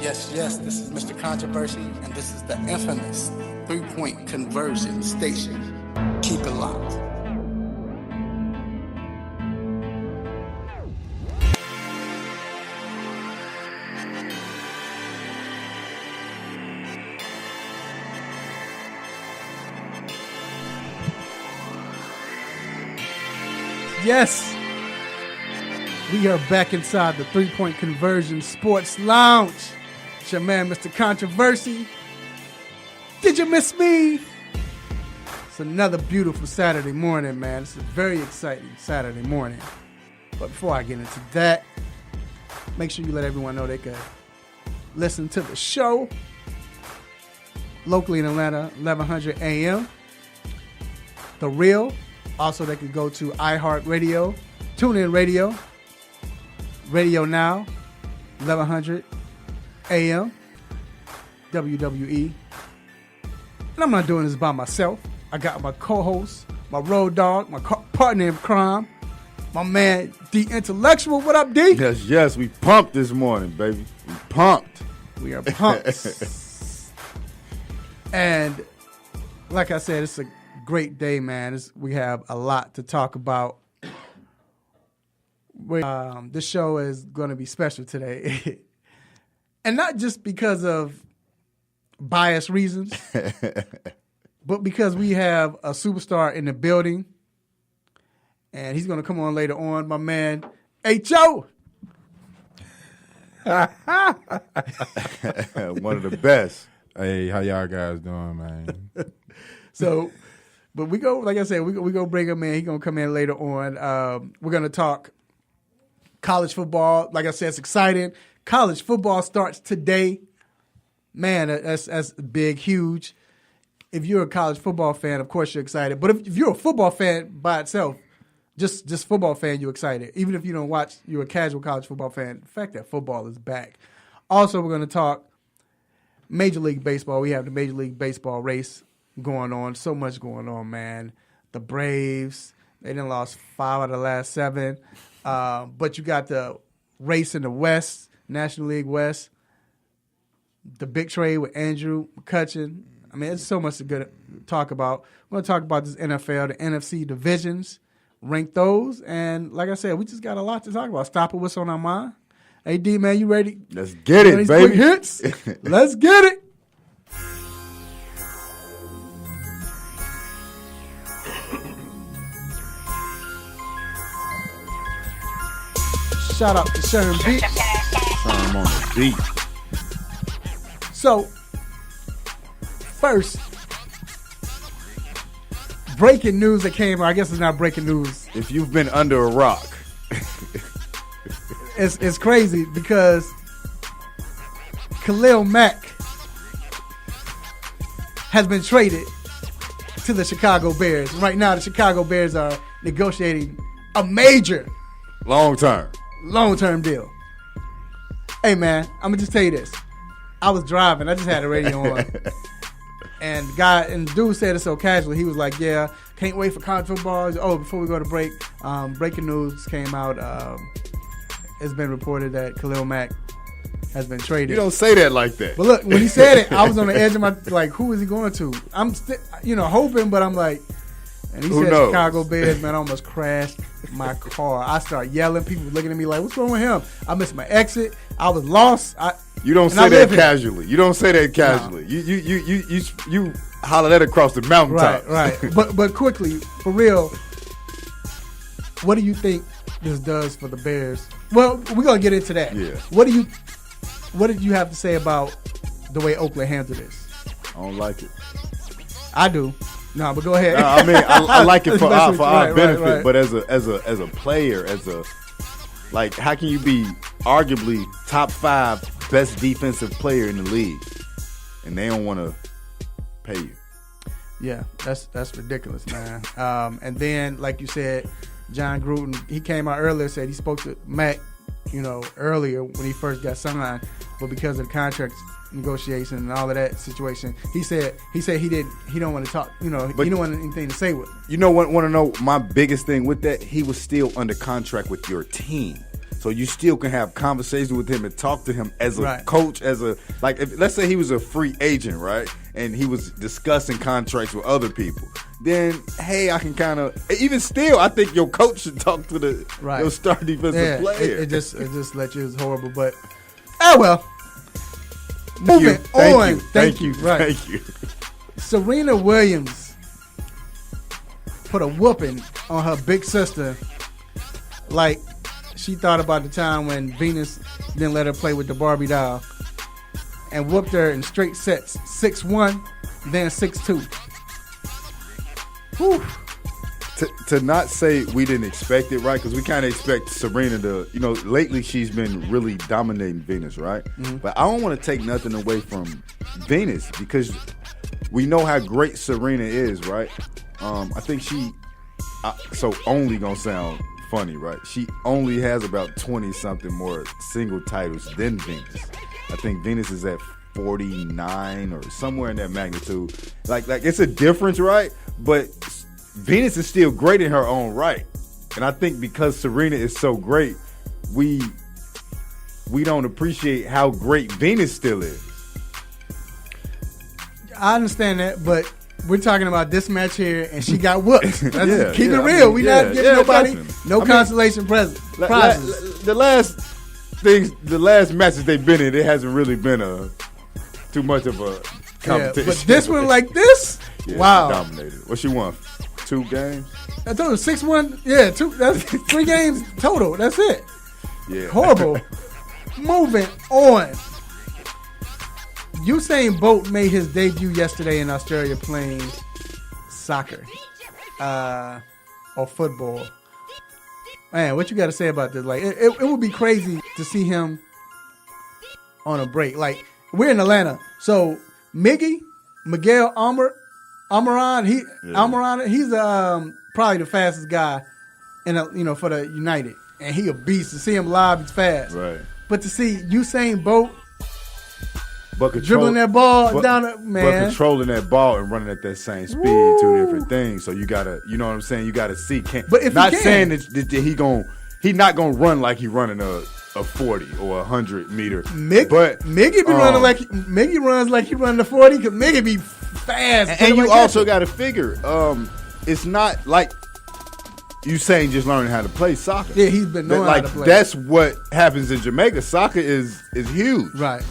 Yes, yes, this is Mr. Controversy, and this is the infamous three-point conversion station. Keep it locked. Yes, we are back inside the three-point conversion sports lounge. It's your man, Mr. Controversy. Did you miss me? It's another beautiful Saturday morning, man. It's a very exciting Saturday morning. But before I get into that, make sure you let everyone know they can listen to the show locally in Atlanta, 1100 a.m. The Real. Also, they can go to iHeartRadio, TuneIn Radio, Radio Now, 1100 AM, WWE. And I'm not doing this by myself. I got my co-host, my road dog, my partner in crime, my man, D Intellectual. What up, D? Yes, we pumped this morning, baby. We pumped. We are pumped. And like I said, it's a great day, man. We have a lot to talk about. This show is going to be special today. And not just because of biased reasons, but because we have a superstar in the building. And he's going to come on later on, my man, H.O. One of the best. Hey, how y'all guys doing, man? So, but we go, like I said, we go bring him in. He's going to come in later on. We're going to talk college football. Like I said, it's exciting. College football starts today. Man, that's big, huge. If you're a college football fan, of course you're excited. But if you're a football fan by itself, just football fan, you're excited. Even if you don't watch, you're a casual college football fan. The fact that football is back. Also, we're going to talk Major League Baseball. We have the Major League Baseball race going on. So much going on, man. The Braves, they done lost 5 out of the last 7. But you got the race in the West, National League West, the big trade with Andrew McCutchen. I mean, there's so much to talk about. We're going to talk about this NFL, the NFC divisions, rank those. And like I said, we just got a lot to talk about. Stop it, what's on our mind. Hey, D, man, you ready? Let's get it, baby. Quick hits? Let's get it. Shout out to Sharon Beach. I'm on the beat. So, first, breaking news that came, I guess it's not breaking news. If you've been under a rock. It's crazy because Khalil Mack has been traded to the Chicago Bears. Right now, the Chicago Bears are negotiating a major long-term deal. Hey, man, I'm going to just tell you this. I was driving. I just had the radio on. And the dude said it so casually. He was like, yeah, can't wait for college football. Oh, before we go to break, breaking news came out. It's been reported that Khalil Mack has been traded. You don't say that like that. But look, when he said it, I was on the edge of my, like, who is he going to? I'm hoping, but I'm like, and he said knows? Chicago Bears, man, I almost crashed my car. I started yelling. People were looking at me like, what's wrong with him? I missed my exit. I was lost. You don't say that casually. You don't say that casually. No. You holler that across the mountaintop. Right. but quickly, for real, what do you think this does for the Bears? Well, we're gonna get into that. Yeah. What did you have to say about the way Oakland handled this? I don't like it. I do. No, but go ahead. I mean, I like it for our benefit, right. but as a player, like, how can you be arguably top 5 best defensive player in the league, and they don't want to pay you? Yeah, that's ridiculous, man. And then, like you said, John Gruden, he came out earlier, said he spoke to Mac, earlier when he first got signed, but because of the contract negotiation and all of that situation, he said he don't want to talk, he don't want anything to say with him. Want to know my biggest thing with that? He was still under contract with your team. So you still can have conversations with him and talk to him as a Right. coach, let's say he was a free agent, right? And he was discussing contracts with other people. Then, hey, I can kind of, even still, I think your coach should talk to your star defensive player. It just let you. It's horrible, but well. Moving on. Thank you. Right. Thank you. Serena Williams put a whooping on her big sister, like she thought about the time when Venus didn't let her play with the Barbie doll, and whooped her in straight sets, 6-1, then 6-2. Whew. To not say we didn't expect it, right? Because we kind of expect Serena to, lately she's been really dominating Venus, right? Mm-hmm. But I don't want to take nothing away from Venus because we know how great Serena is, right? I think so only gonna sound funny, right? She only has about 20-something more single titles than Venus. I think Venus is at 49 or somewhere in that magnitude. Like it's a difference, right? But Venus is still great in her own right. And I think because Serena is so great, we don't appreciate how great Venus still is. I understand that, but we're talking about this match here, and she got whooped. Keep it real. I mean, We're not giving nobody definitely. consolation prizes. The last matches they've been in, it hasn't really been too much of a competition. But this one like this, wow. She dominated. What she won? 2 games? I told you 6-1. Yeah, 2. That's 3 games total. That's it. Yeah. Horrible. Moving on. Usain Bolt made his debut yesterday in Australia playing soccer or football. Man, what you got to say about this? Like, it would be crazy to see him on a break. Like, we're in Atlanta, so Miguel Almiron, he's probably the fastest guy for the United, and he a beast. To see him live, he's fast. Right. But to see Usain Bolt dribbling that ball down, man. But controlling that ball and running at that same speed, 2 different things. So you gotta, you know what I'm saying? You gotta see. But if not he can, saying that he not gonna run like he running a 40 or 100 meter. Miggy runs like he running the 40 because Miggy be fast. And you also got to figure, it's not like Usain just learning how to play soccer. Yeah, he's been knowing how to play. That's what happens in Jamaica. Soccer is huge. Right.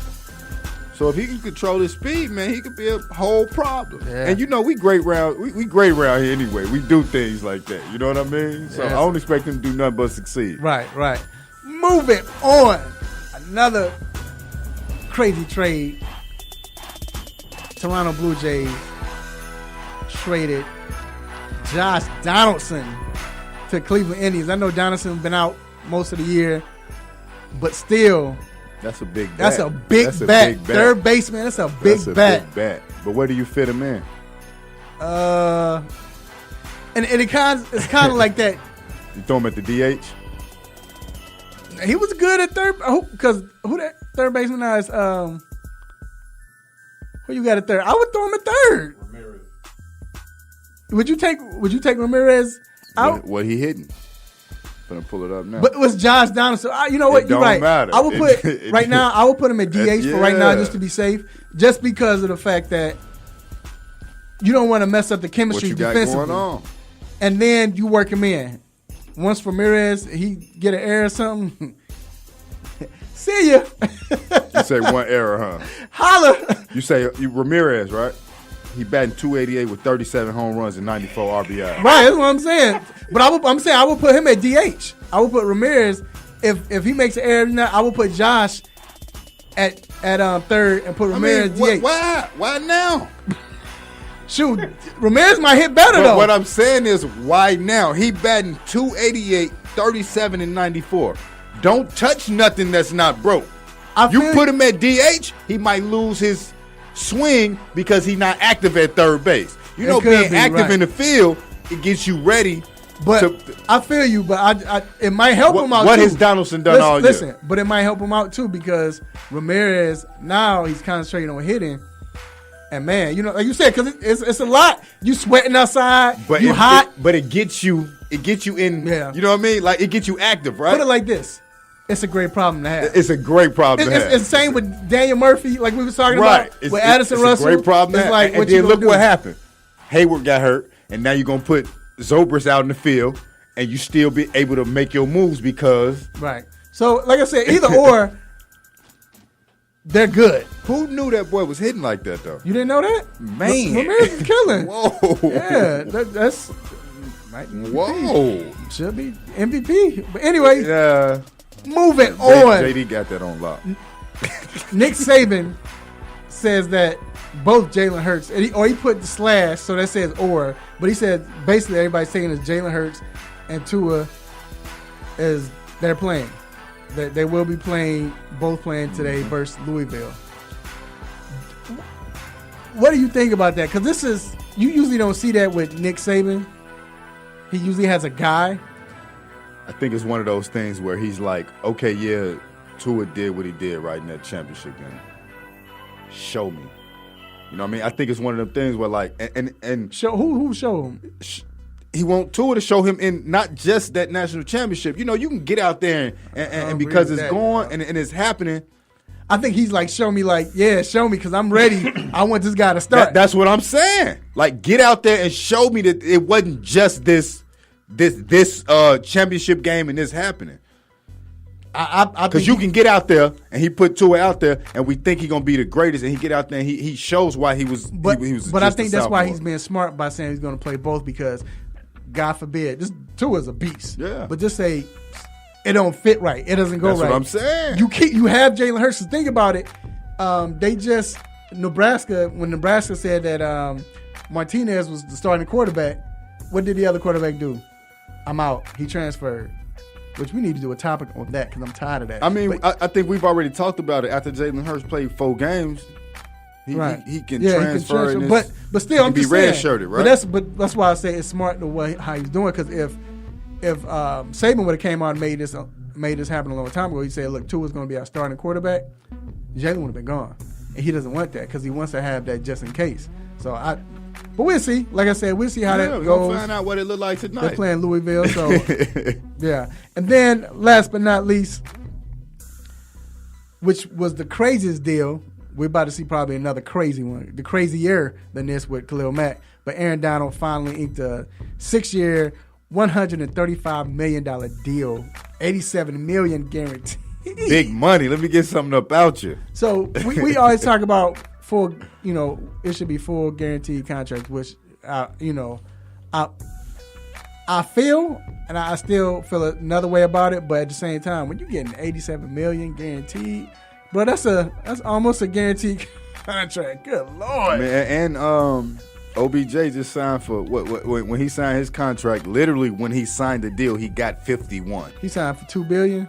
So if he can control his speed, man, he could be a whole problem. Yeah. And we great round here anyway. We do things like that. You know what I mean? So I don't expect him to do nothing but succeed. Right. Moving on. Another crazy trade. Toronto Blue Jays traded Josh Donaldson to Cleveland Indians. I know Donaldson's been out most of the year, but still, that's a big bet. That's a big bet. Third baseman, that's a big bet. But where do you fit him in? And it's kind of like that. You throw him at the DH? He was good at third, because who that third baseman now is? Who you got at third? I would throw him at third. Ramirez. Would you take Ramirez out? What he hitting? I'm gonna pull it up now. But it was Josh Donaldson. You know what? You're right. Matter. I would put right now. I would put him at DH for right now, just to be safe, just because of the fact that you don't want to mess up the chemistry what you defensively. got going on? And then you work him in. Once Ramirez he get an error or something. See ya. You say one error, huh? Holla. You say Ramirez, right? He batting 288 with 37 home runs and 94 RBI. Right, that's what I'm saying. But I'm saying I would put him at DH. I would put Ramirez if he makes an error. I would put Josh at third and put Ramirez DH. Why now? Shoot, Ramirez might hit better though. What I'm saying is, why now? He batting 288, 37, and 94. Don't touch nothing that's not broke. You put him at DH, he might lose his swing because he's not active at third base. You know, being active in the field, it gets you ready. But I feel you, but it might help him out. What too. has Donaldson done all year? Listen, but it might help him out too because Ramirez now he's concentrating on hitting. And man, you know, like you said, because it's a lot. You sweating outside, but you hot. But it gets you in. Yeah. You know what I mean? Like it gets you active, right? Put it like this: It's a great problem to have. It's a great problem to have. It's the same with Daniel Murphy, like we were talking Right. about with Addison Russell. It's a great problem to It's have. like, and what then you look gonna what do? happened. Hayward got hurt, and now you're going to put Zobrist out in the field, and you still be able to make your moves because Right. So, like I said, either or, they're good. who knew that boy was hitting like that, though? You didn't know that? Man. Ramirez is killing. Whoa. Yeah, that's might be MVP. Whoa. Should be MVP. But anyway, Yeah. moving on. JD got that on lock. Nick Saban says that both Jalen Hurts, and he put the slash, so that says or, but he said basically everybody's saying is Jalen Hurts and Tua is they're playing. They will be both playing today versus Louisville. What do you think about that? Because you usually don't see that with Nick Saban. He usually has a guy. I think it's one of those things where he's like, okay, yeah, Tua did what he did right in that championship game. Show me. You know what I mean? I think it's one of them things where like, and Show who show him? he want Tua to show him in not just that national championship. You know, you can get out there and because it's going and it's happening. I think he's like, show me, show me because I'm ready. I want this guy to start. That's what I'm saying. Like, get out there and show me that it wasn't just this championship game and this happening. Because you can get out there and he put Tua out there and we think he's gonna be the greatest and he get out there and he shows why he was. But I think that's why he's sophomore. being smart by saying he's going to play both because, God forbid, this Tua's a beast. Yeah. But just say it don't fit right. It doesn't go That's right. what I'm saying. You have Jalen Hurts. So think about it. When Nebraska said that Martinez was the starting quarterback, what did the other quarterback do? I'm out. He transferred. Which we need to do a topic on that because I'm tired of that. I mean, But- I think we've already talked about it. After Jalen Hurts played 4 games, he can transfer. And but still, I'm be just saying. red-shirted, right? But that's why I say it's smart the way how he's doing. Because if Saban would have came out and made this happen a long time ago, he said, "Look, Tua's going to be our starting quarterback." Jalen would have been gone, and he doesn't want that because he wants to have that just in case. But we'll see. Like I said, we'll see how that we're goes. gonna find out what it looked like tonight. They're playing Louisville, so yeah. And then, last but not least, which was the craziest deal, we're about to see probably another crazy one, the crazier than this with Khalil Mack. But Aaron Donald finally inked a 6-year, $135 million deal, $87 million guaranteed. Big money. Let me get something about you. So we always talk about full, it should be full guaranteed contracts, which, I feel, and I still feel another way about it. But at the same time, when you're getting $87 million guaranteed, bro, that's almost a guaranteed contract. Good Lord. Man, and OBJ just signed for when he signed his contract. Literally, when he signed the deal, he got 51. He signed for $2 billion.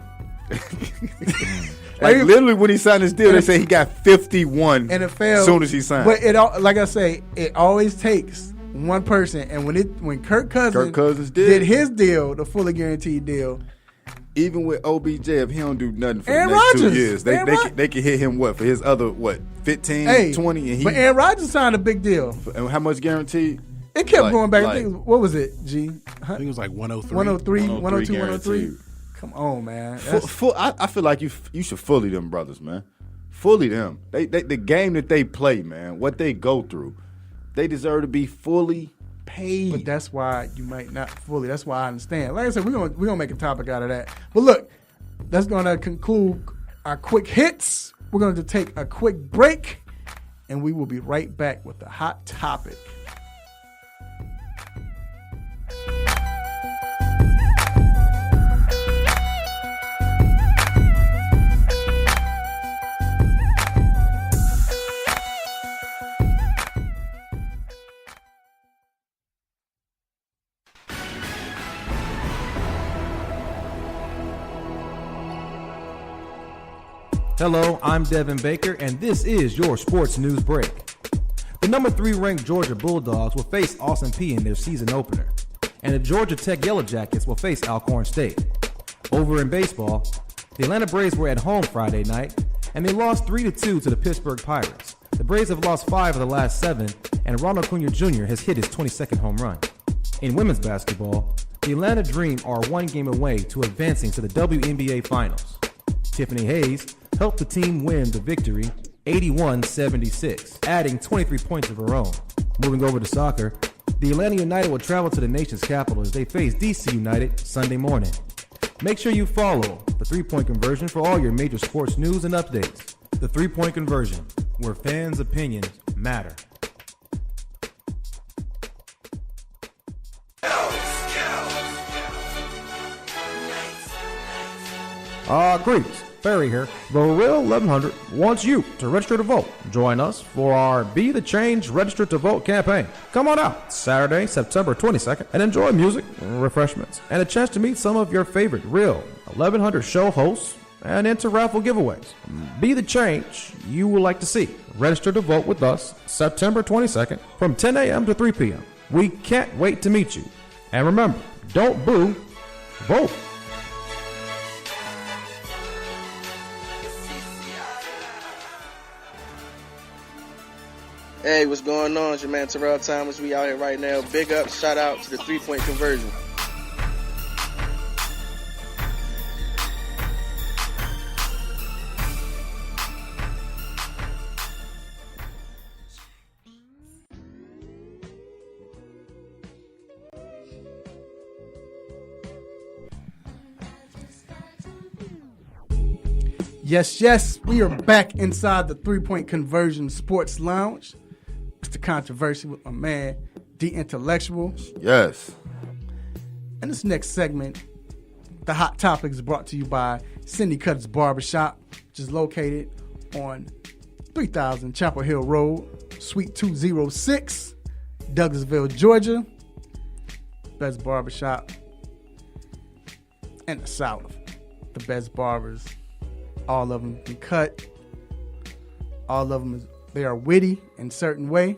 Like literally, when he signed his deal, they say he got 51 NFL, as soon as he signed. But like I say, it always takes one person. And when Kirk Cousins did his deal, the fully guaranteed deal, even with OBJ, if he don't do nothing for Aaron the next Rodgers. 2 years, they can hit him for his other 15, 20, and but Aaron Rodgers signed a big deal. And how much guaranteed? It kept going back. I think what was it, G? I think it was like 103. 103, 102, guaranteed. 103. Come on, man. I feel like you should fully them brothers, man. Fully them. They the game that they play, man. What they go through, they deserve to be fully paid. But that's why you might not fully. That's why I understand. Like I said, we're gonna make a topic out of that. But look, that's gonna conclude our quick hits. We're going to take a quick break, and we will be right back with the hot topic. Hello, I'm Devin Baker, and this is your sports news break. The number 3 ranked Georgia Bulldogs will face Austin Peay in their season opener, and the Georgia Tech Yellow Jackets will face Alcorn State. Over in baseball, the Atlanta Braves were at home Friday night, and they lost 3-2 to the Pittsburgh Pirates. The Braves have lost 5 of the last 7, and Ronald Acuna Jr. has hit his 22nd home run. In women's basketball, the Atlanta Dream are 1 game away to advancing to the WNBA Finals. Tiffany Hayes helped the team win the victory 81-76, adding 23 points of her own. Moving over to soccer, the Atlanta United will travel to the nation's capital as they face DC United Sunday morning. Make sure you follow the 3-Point Conversion for all your major sports news and updates. The 3-Point Conversion, where fans' opinions matter. Greetings. Barry here. The Real 1100 wants you to register to vote. Join us for our Be the Change Register to Vote campaign. Come on out Saturday, September 22nd, and enjoy music, refreshments, and a chance to meet some of your favorite Real 1100 show hosts and enter raffle giveaways. Be the change you would like to see. Register to vote with us September 22nd from 10 a.m. to 3 p.m. We can't wait to meet you. And remember, don't boo, vote. Hey, what's going on? It's your man Terrell Thomas. We out here right now. Big up, shout out to the 3-Point Conversion. Yes, we are back inside the 3-Point Conversion Sports Lounge. Mr. Controversy with my man, The Intellectual. Yes. And this next segment, the Hot Topic, is brought to you by Cindy Cutter's Barbershop, which is located on 3000 Chapel Hill Road, Suite 206, Douglasville, Georgia. Best barbershop in the South. The best barbers. All of them can cut. All of them, they are witty in a certain way.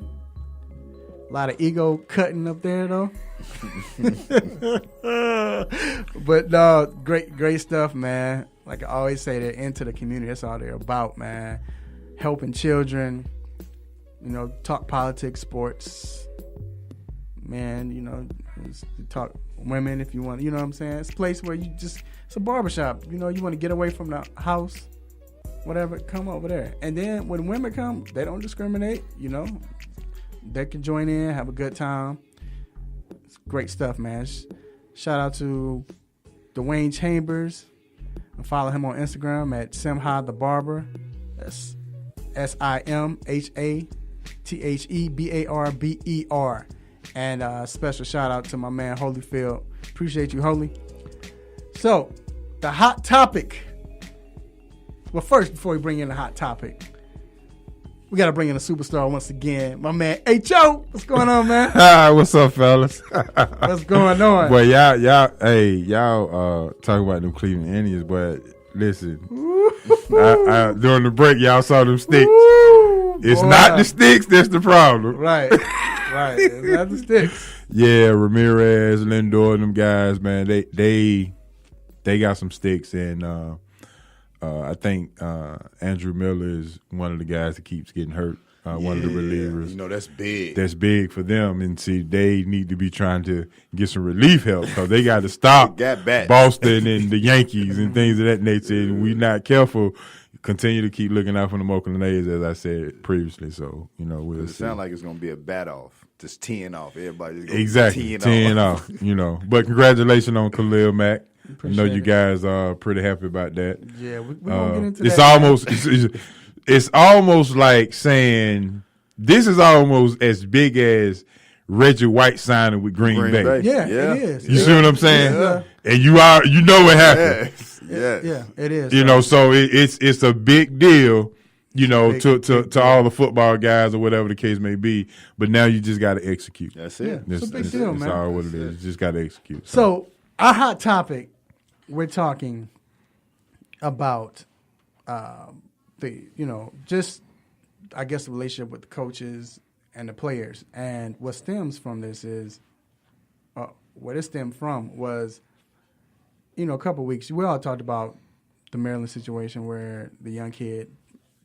A lot of ego cutting up there, though. But no, great stuff, man. Like I always say, they're into the community. That's all they're about, man. Helping children, talk politics, sports. Man, talk women if you want. You know what I'm saying? It's a place where it's a barbershop. You want to get away from the house, whatever, come over there. And then when women come, they don't discriminate, They can join in, have a good time. It's great stuff, man. Shout out to Dwayne Chambers. And follow him on Instagram at Simha the Barber. That's SIMHATHEBARBER. And special shout out to my man Holyfield. Appreciate you, Holy. So, the hot topic. Well, first, before we bring in the hot topic, we got to bring in a superstar once again. My man, H.O. What's going on, man? Hi, what's up, fellas? What's going on? Well, y'all talking about them Cleveland Indians, but listen, during the break, y'all saw them sticks. It's not the sticks that's the problem. Right. It's not the sticks. Yeah, Ramirez, Lindor, them guys, man, they got some sticks, and I think Andrew Miller is one of the guys that keeps getting hurt. One of the relievers. That's big. That's big for them. And see, they need to be trying to get some relief help because they got to stop Boston and the Yankees and things of that nature. And we not careful, continue to keep looking out for the Oakland A's, as I said previously. So, we'll see. It sounds like it's going to be a bat off. Just teeing off. Everybody's going exactly, teeing off. But congratulations on Khalil Mack. I know you guys are pretty happy about that. Yeah, we're going to get into it's that. It's almost like saying this is almost as big as Reggie White signing with Green Bay. Yeah, it is. You see what I'm saying? Yeah. And you know what happened. Yes. Yeah, it is. So it's a big deal, to all the football guys or whatever the case may be. But now you just got to execute. That's it. It's a big deal, man. That's all what it is. You just got to execute. So our hot topic, we're talking about just I guess the relationship with the coaches and the players. And what stems from this is, what it stemmed from was, a couple of weeks, we all talked about the Maryland situation where the young kid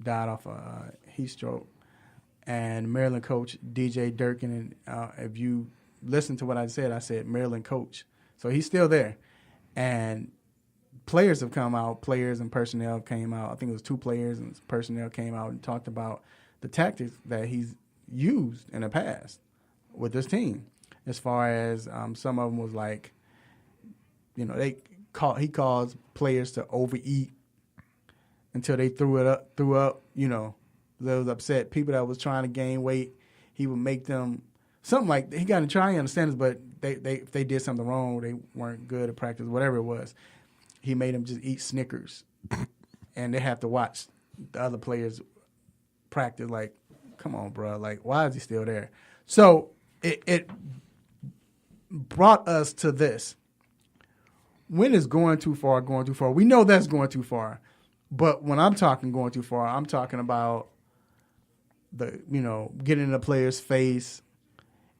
died off a heat stroke. And Maryland coach DJ Durkin, and if you listen to what I said Maryland coach. So he's still there. And players have come out, players and personnel came out. I think it was 2 players and personnel came out and talked about the tactics that he's used in the past with this team. As far as some of them was like, he caused players to overeat until they threw up. They was upset. People that was trying to gain weight, he would make them something like he got to try and understand this, but if they did something wrong, they weren't good at practice, whatever it was. He made them just eat Snickers, and they have to watch the other players practice. Like, come on, bro. Like, why is he still there? So it brought us to this. When is going too far going too far? We know that's going too far. But when I'm talking going too far, I'm talking about getting in the player's face.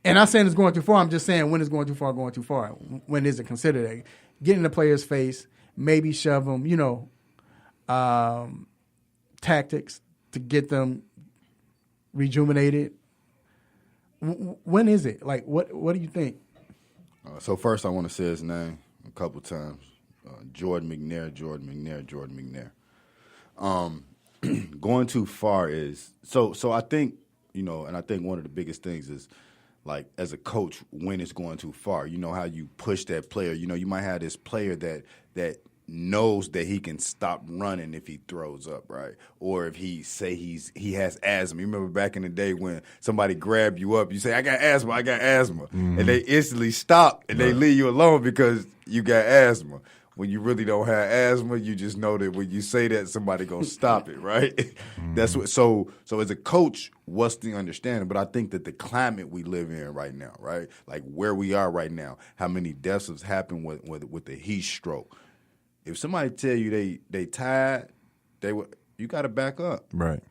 And I'm saying it's going too far. I'm just saying when is going too far going too far. When is it considered a get in the player's face, maybe shove them, tactics to get them rejuvenated. When is it? Like, what do you think? So first I want to say his name a couple times. Jordan McNair. Going too far is so I think, and I think one of the biggest things is, like, as a coach, when it's going too far. You know how you push that player. You might have this player that knows that he can stop running if he throws up, right? Or if he has asthma. You remember back in the day when somebody grabbed you up, you say, I got asthma. Mm-hmm. And they instantly stop and they leave you alone because you got asthma. When you really don't have asthma, you just know that when you say that, somebody gonna stop it, right? Mm-hmm. That's what. So as a coach, what's the understanding? But I think that the climate we live in right now, right, like where we are right now, how many deaths has happened with the heat stroke. If somebody tell you they tired, you got to back up. Right.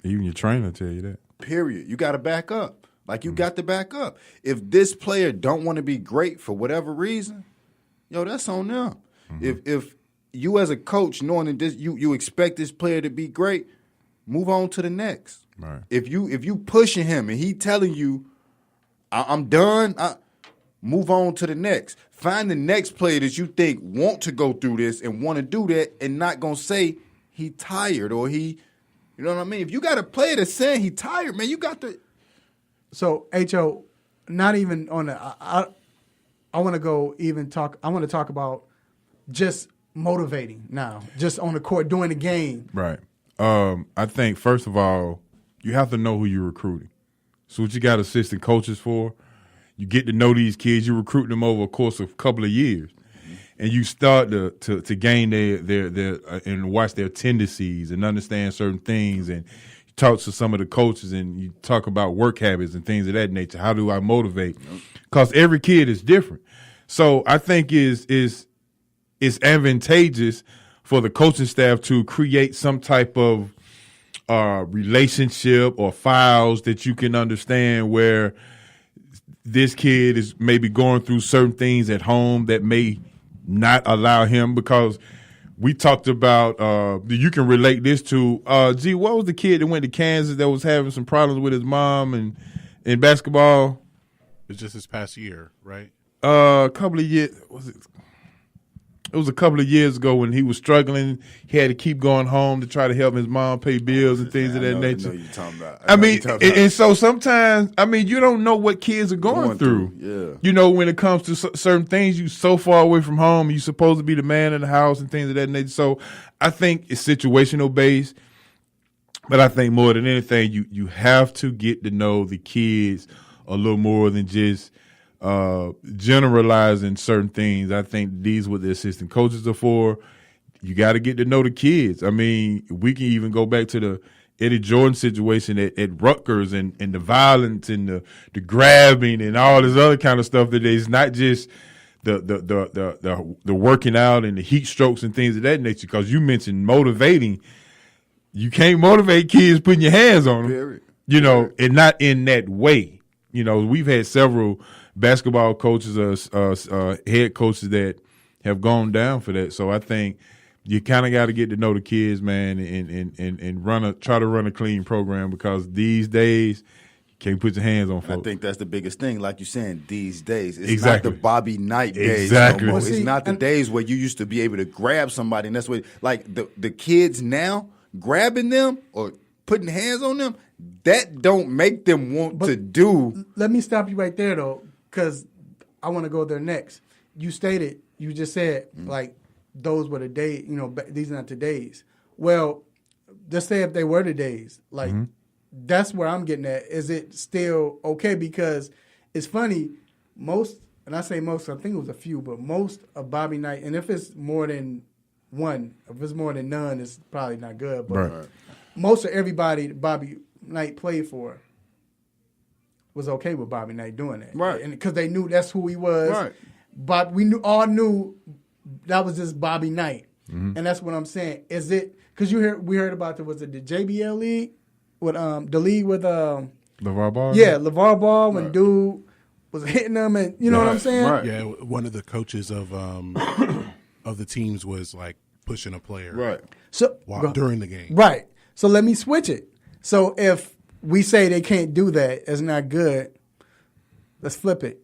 Even your trainer tell you that. Period. You got to back up. Like, you got to back up. If this player don't want to be great for whatever reason, that's on them. Mm-hmm. If you as a coach, knowing that you expect this player to be great, move on to the next. Right. If you pushing him and he telling you, I'm done, move on to the next. Find the next player that you think want to go through this and want to do that and not going to say he tired or he, you know what I mean? If you got a player that's saying he tired, man, you got to. So, H.O., not even on the I want to go even talk. I want to talk about just motivating now, just on the court during the game. Right. I think first of all, you have to know who you're recruiting. So what you got assistant coaches for? You get to know these kids. You recruit them over a course of a couple of years, and you start to gain their and watch their tendencies and understand certain things. And you talk to some of the coaches and you talk about work habits and things of that nature. How do I motivate? Because every kid is different. So I think it's advantageous for the coaching staff to create some type of relationship or files that you can understand where this kid is maybe going through certain things at home that may not allow him, because we talked about you can relate this to what was the kid that went to Kansas that was having some problems with his mom and in basketball? It's just this past year, right? A couple of years. It was a couple of years ago when he was struggling. He had to keep going home to try to help his mom pay bills and things of that nature. I know you're talking about. And so sometimes, you don't know what kids are going through. Yeah. When it comes to certain things, you so far away from home, you're supposed to be the man in the house and things of that nature. So I think it's situational based, but I think more than anything, you have to get to know the kids a little more than just generalizing certain things. I think these what the assistant coaches are for. You got to get to know the kids. We can even go back to the Eddie Jordan situation at Rutgers and the violence and the grabbing and all this other kind of stuff. That is not just the working out and the heat strokes and things of that nature. Because you mentioned motivating, you can't motivate kids putting your hands on them. Period. And not in that way. We've had several basketball coaches, head coaches that have gone down for that. So I think you kind of got to get to know the kids, man, and try to run a clean program, because these days Can't put your hands on I folks. think that's the biggest thing, like you're saying, these days. It's Exactly. not the Bobby Knight days Exactly. no more. Well, It's see, not the days where you used to be able to grab somebody, and that's what, like, the kids now, grabbing them or putting hands on them, that don't make them want to do. Let me stop you right there, though, because I want to go there next. You just said, like, those were the days, these are not the days. Well, just say if they were the days, like, that's where I'm getting at. Is it still okay? Because it's funny, and I say most, I think it was a few, but most of Bobby Knight, and if it's more than one, if it's more than none, it's probably not good. But most of everybody Bobby Knight played for was okay with Bobby Knight doing that. Right. And because they knew that's who he was. Right. But we all knew that was just Bobby Knight. And that's what I'm saying. Is it, because we heard about the JBL league? With the league with LeVar Ball? Yeah, LeVar Ball when dude was hitting them, and you know what I'm saying? Right. Yeah, one of the coaches of the teams was like pushing a player Right. So during the game. right. So let me switch it. So if we say they can't do that, it's not good. Let's flip it.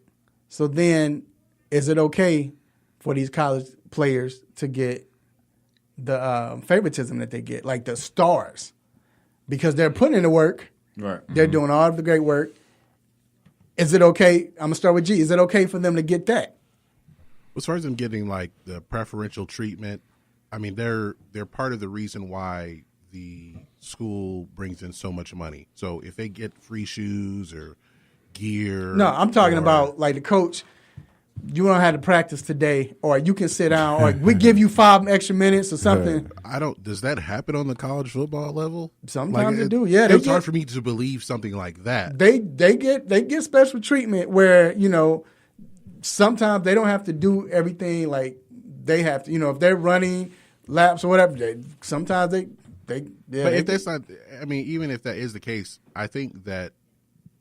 So then, is it okay for these college players to get the favoritism that they get, like the stars? Because they're putting in the work. Right. They're doing all of the great work. Is it okay? I'm going to start with G. Is it okay for them to get that? As far as them getting like the preferential treatment, I mean, they're part of the reason why the school brings in so much money. So if they get free shoes or gear. No, I'm talking about like the coach. You don't have to practice today, or you can sit down, or we give you 5 extra minutes or something. Does that happen on the college football level? Sometimes they do. Yeah, it's hard for me to believe something like that. They get special treatment where sometimes they don't have to do everything like they have to. If they're running laps or whatever, sometimes they. But if that's not, I mean, even if that is the case, I think that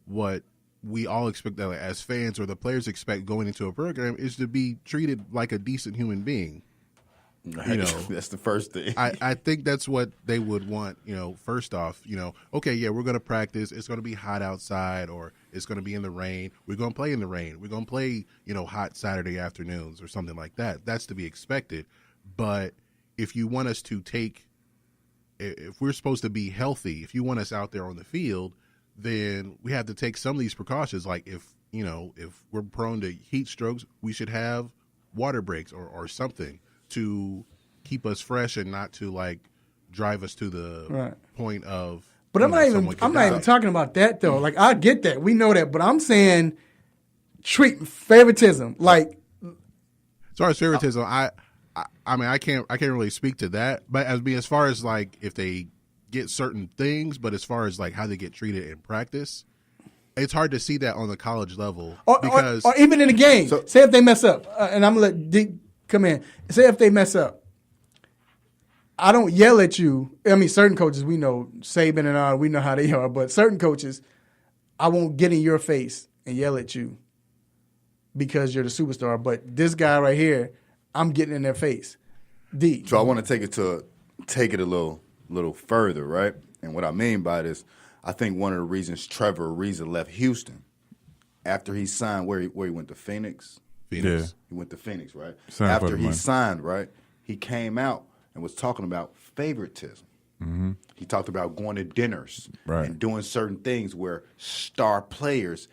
what we all expect that as fans or the players expect going into a program is to be treated like a decent human being. That's the first thing. I think that's what they would want, first off, okay, yeah, we're going to practice. It's going to be hot outside or it's going to be in the rain. We're going to play in the rain. We're going to play, hot Saturday afternoons or something like that. That's to be expected. But if you want us to if we're supposed to be healthy, if you want us out there on the field, then we have to take some of these precautions. Like if we're prone to heat strokes, we should have water breaks or something to keep us fresh and not to like drive us to the point of. But I'm not even talking about that though. Like I get that, we know that, but I'm saying treat favoritism. Like as far as favoritism, I mean I can't really speak to that. But as far as like if they get certain things, but as far as like how they get treated in practice, it's hard to see that on the college level or even in the game. So, say if they mess up, and I'm gonna let Dick come in. Say if they mess up, I don't yell at you. I mean, certain coaches we know, Saban and all, we know how they are. But certain coaches, I won't get in your face and yell at you because you're the superstar. But this guy right here, I'm getting in their face. D. So I want to take it a little further, right? And what I mean by this, I think one of the reasons Trevor Ariza left Houston after he signed, where he went to Phoenix. Yeah. He went to Phoenix, right? Signed after he signed, right, he came out and was talking about favoritism. Mm-hmm. He talked about going to dinners and doing certain things where star players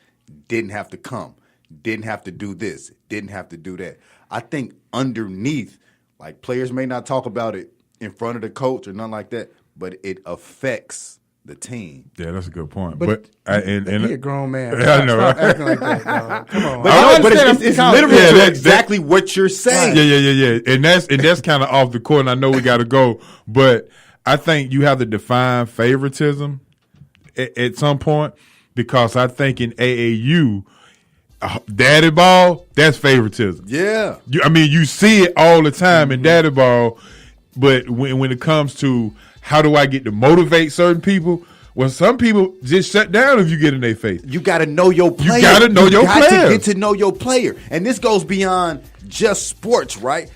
didn't have to come, didn't have to do this, didn't have to do that. I think underneath, like players may not talk about it in front of the coach or nothing like that, but it affects the team. Yeah, that's a good point. But and he a grown man. I know, Stop right? acting like that, dog. Come on. But it's literally exactly what you're saying. Yeah. And that's kind of off the court, and I know we got to go. But I think you have to define favoritism at some point, because I think in AAU, daddy ball, that's favoritism. Yeah. You see it all the time in daddy ball, but when it comes to how do I get to motivate certain people, well, some people just shut down if you get in their face. You got to know your player. You got to know your player. To get to know your player. And this goes beyond just sports, right?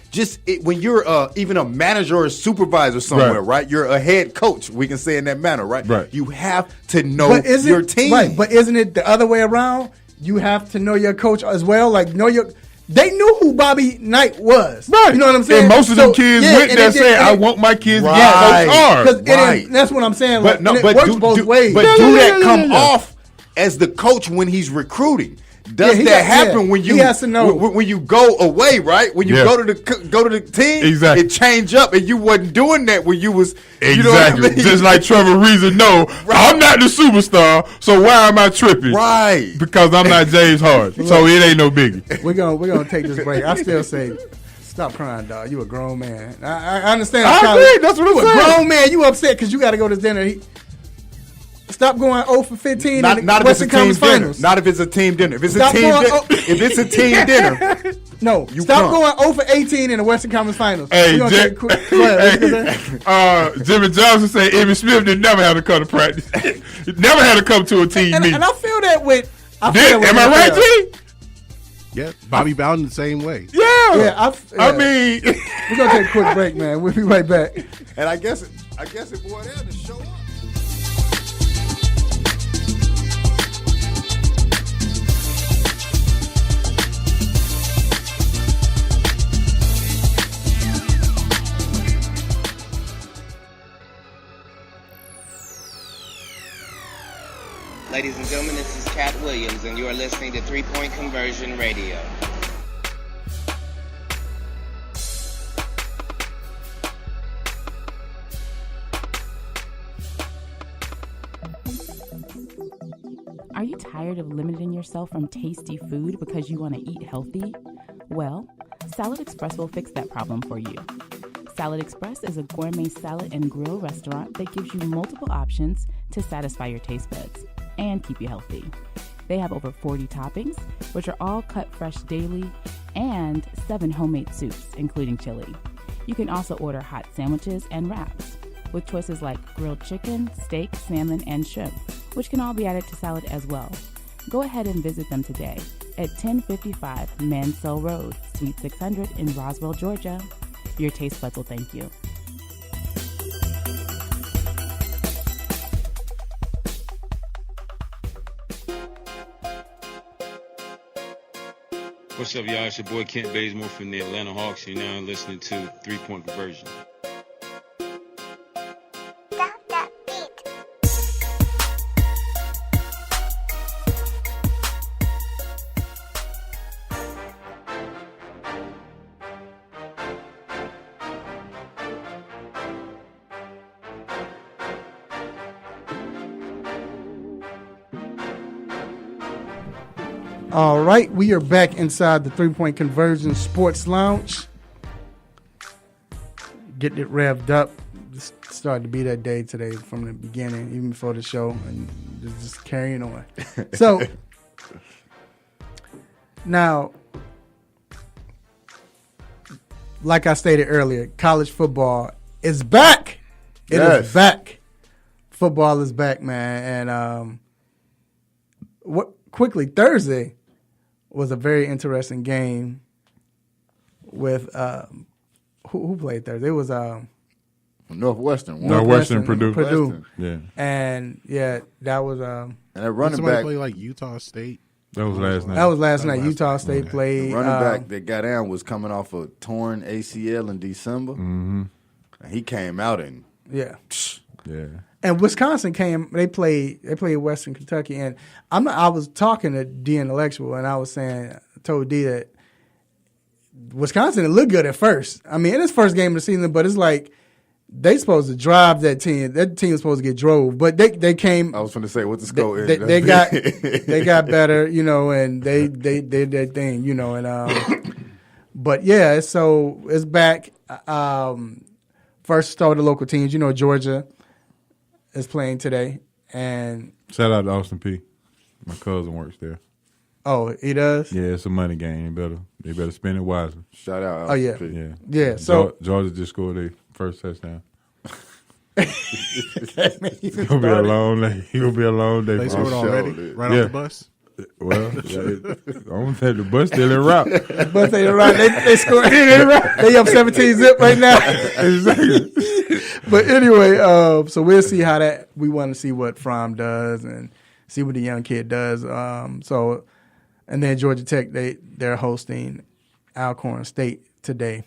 When you're even a manager or a supervisor somewhere, right? You're a head coach. We can say in that manner, right? Right. You have to know your team, right? But isn't it the other way around? You have to know your coach as well. Like they knew who Bobby Knight was. Right. You know what I'm saying? And most of them kids went there saying, I want my kids to get Coach R. Right. That's what I'm saying. Like, but it works both ways. But do that come off as the coach when he's recruiting? Does that happen when you? He has to know. When you go away, right? When you go to the team, exactly. It change up, and you wasn't doing that when you was exactly. You know what I mean? Just like Trevor Reason, I'm not the superstar, so why am I tripping? Right, because I'm not James Harden, so it ain't no biggie. We're gonna take this break. I still say, stop crying, dog. You a grown man. I understand. I agree. That's what I'm saying. You a grown man. You upset because you got to go to dinner. Stop going 0 for 15 in the Western Conference Finals. Not if it's a team dinner. If it's a team dinner, no. Stop going 0 for 18 in the Western Conference Finals. Hey, Jimmy Johnson said Emmitt Smith did never have to come to practice. Never had to come to a team meeting. And I feel that with. Am I right, G? Yeah, Bobby Bowden the same way. Yeah. I mean, we're gonna take a quick break, man. We'll be right back. And I guess it boiled down to show up. Ladies and gentlemen, this is Cat Williams, and you are listening to 3 Point Conversion Radio. Are you tired of limiting yourself from tasty food because you want to eat healthy? Well, Salad Express will fix that problem for you. Salad Express is a gourmet salad and grill restaurant that gives you multiple options to satisfy your taste buds and keep you healthy. They have over 40 toppings, which are all cut fresh daily, and 7 homemade soups, including chili. You can also order hot sandwiches and wraps, with choices like grilled chicken, steak, salmon, and shrimp, which can all be added to salad as well. Go ahead and visit them today at 1055 Mansell Road, Suite 600 in Roswell, Georgia. Your taste buds will thank you. What's up, y'all? It's your boy Kent Bazemore from the Atlanta Hawks. You're now listening to 3 Point Conversion. All right, we are back inside the 3 Point Conversion Sports Lounge. Getting it revved up. It started to be that day today from the beginning, even before the show, and just carrying on. So, now, like I stated earlier, college football is back. It is back. Football is back, man. And quickly, Thursday was a very interesting game with who played Thursday? It was Northwestern, Purdue. Yeah. And that was and that running somebody back play like Utah State. That was last night. That was last night. Utah State played. The running back that got down was coming off a torn ACL in December. Mm-hmm. And he came out and yeah. And Wisconsin came. They played Western Kentucky, and I was talking to D Intellectual, and I was told D that Wisconsin looked good at first. I mean, in his first game of the season, but it's like they supposed to drive that team. That team was supposed to get drove, but they came. I was going to say, what's the score? They got better, and they did their thing, and but yeah, so it's back. First start of the local teams, Georgia is playing today, and shout out to Austin P. My cousin works there. Oh, he does? Yeah, it's a money game. They better spend it wisely. Shout out Austin P. Yeah. So Georgia just scored their first touchdown. It's gonna be a long day. It'll be a long day. They scored already? Right off the bus? Well, I'm saying the bus still en route. The bus ain't around. They scored. They up 17-zip right now. Exactly. But anyway, so we'll see how that. We want to see what Fromm does and see what the young kid does. And then Georgia Tech, they're hosting Alcorn State today.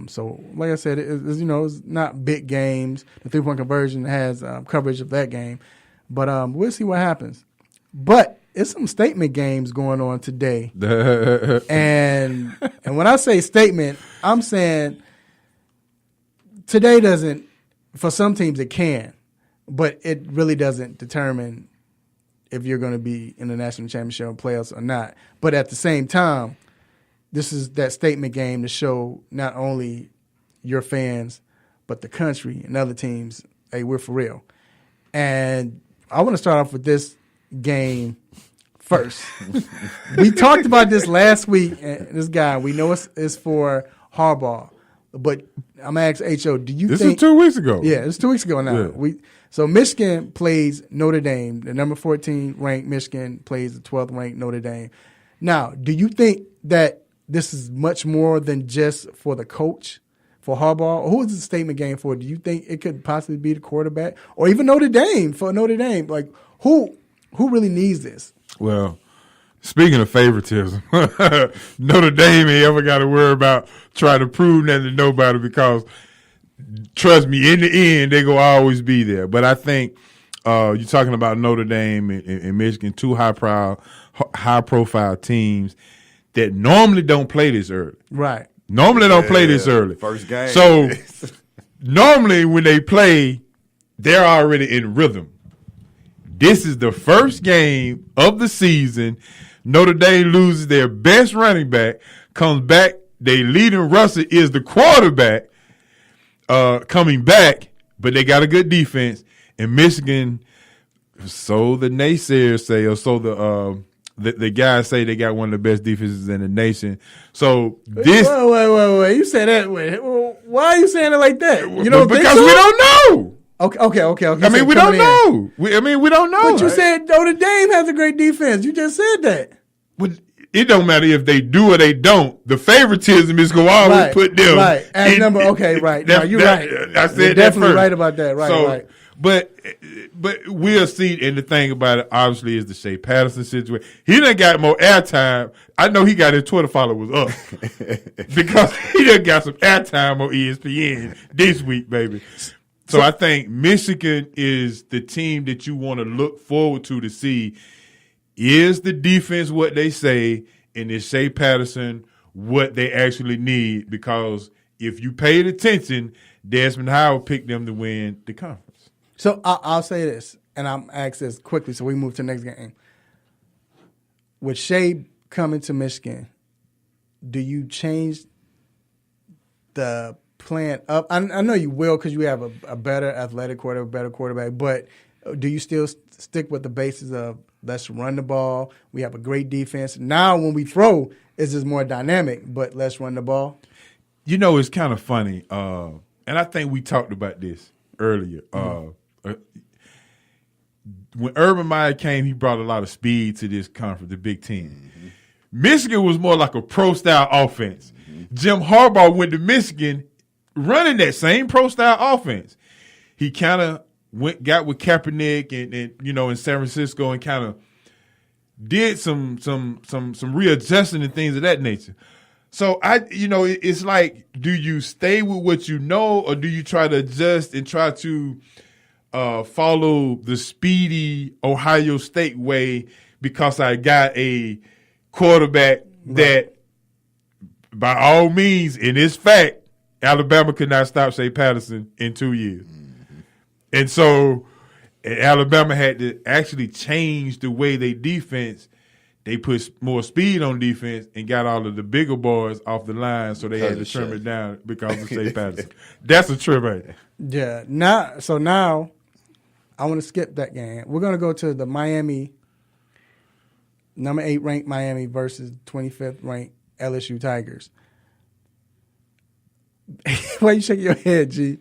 So like I said, it's not big games. The 3-point conversion has coverage of that game, but we'll see what happens. But it's some statement games going on today, and when I say statement, I'm saying today doesn't. For some teams, it can, but it really doesn't determine if you're going to be in the national championship playoffs or not. But at the same time, this is that statement game to show not only your fans, but the country and other teams, hey, we're for real. And I want to start off with this game first. We talked about this last week, and this guy, we know it's for Harbaugh, but I'm going to ask H.O., do you think... This is 2 weeks ago. Yeah, it's 2 weeks ago now. Yeah. So Michigan plays Notre Dame. The number 14 ranked Michigan plays the 12th ranked Notre Dame. Now, do you think that this is much more than just for the coach, for Harbaugh? Or who is the statement game for? Do you think it could possibly be the quarterback? Or even Notre Dame, for Notre Dame? Like, who really needs this? Well, speaking of favoritism, Notre Dame ain't ever got to worry about trying to prove nothing to nobody because, trust me, in the end, they're going to always be there. But I think you're talking about Notre Dame and Michigan, two high-profile teams that normally don't play this early. Right. Normally don't play this early. First game. So normally when they play, they're already in rhythm. This is the first game of the season. Notre Dame loses their best running back, comes back. Their leading rusher is the quarterback coming back, but they got a good defense. And Michigan, so the naysayers say, or so the guys say they got one of the best defenses in the nation. So this... Wait. You say that way. Why are you saying it like that? You don't think because so? we don't know. Okay. I mean, we don't know. We don't know. But you said Notre Dame has a great defense. You just said that. But it don't matter if they do or they don't. The favoritism is going to always put them. Right. As number, okay, right. No, you're right. I said you're definitely that right about that. Right. But we'll see. And the thing about it, obviously, is the Shea Patterson situation. He done got more airtime. I know he got his Twitter followers up because he done got some airtime on ESPN this week, baby. So I think Michigan is the team that you want to look forward to see. Is the defense what they say, and is Shea Patterson what they actually need? Because if you paid attention, Desmond Howard picked them to win the conference. So I'll say this, and I'm ask this quickly so we move to the next game. With Shea coming to Michigan, do you change the plan up? I know you will because you have a better athletic quarterback, better quarterback, but do you still stick with the basis of let's run the ball? We have a great defense. Now when we throw, it's just more dynamic, but let's run the ball. You know, it's kind of funny, and I think we talked about this earlier. When Urban Meyer came, he brought a lot of speed to this conference, the Big Ten. Mm-hmm. Michigan was more like a pro-style offense. Mm-hmm. Jim Harbaugh went to Michigan running that same pro-style offense. He kind of got with Kaepernick and in San Francisco and kind of did some readjusting and things of that nature. So it's like, do you stay with what you know, or do you try to adjust and try to follow the speedy Ohio State way because I got a quarterback that, by all means, in this fact, Alabama could not stop Shea Patterson in 2 years. Mm-hmm. And so Alabama had to actually change the way they defense. They put more speed on defense and got all of the bigger boys off the line, so they had to trim it down because of Shea Patterson. That's a trip, ain't it? Yeah. Now, I want to skip that game. We're going to go to the Miami, number 8 ranked Miami versus 25th ranked LSU Tigers. Why you shaking your head, G?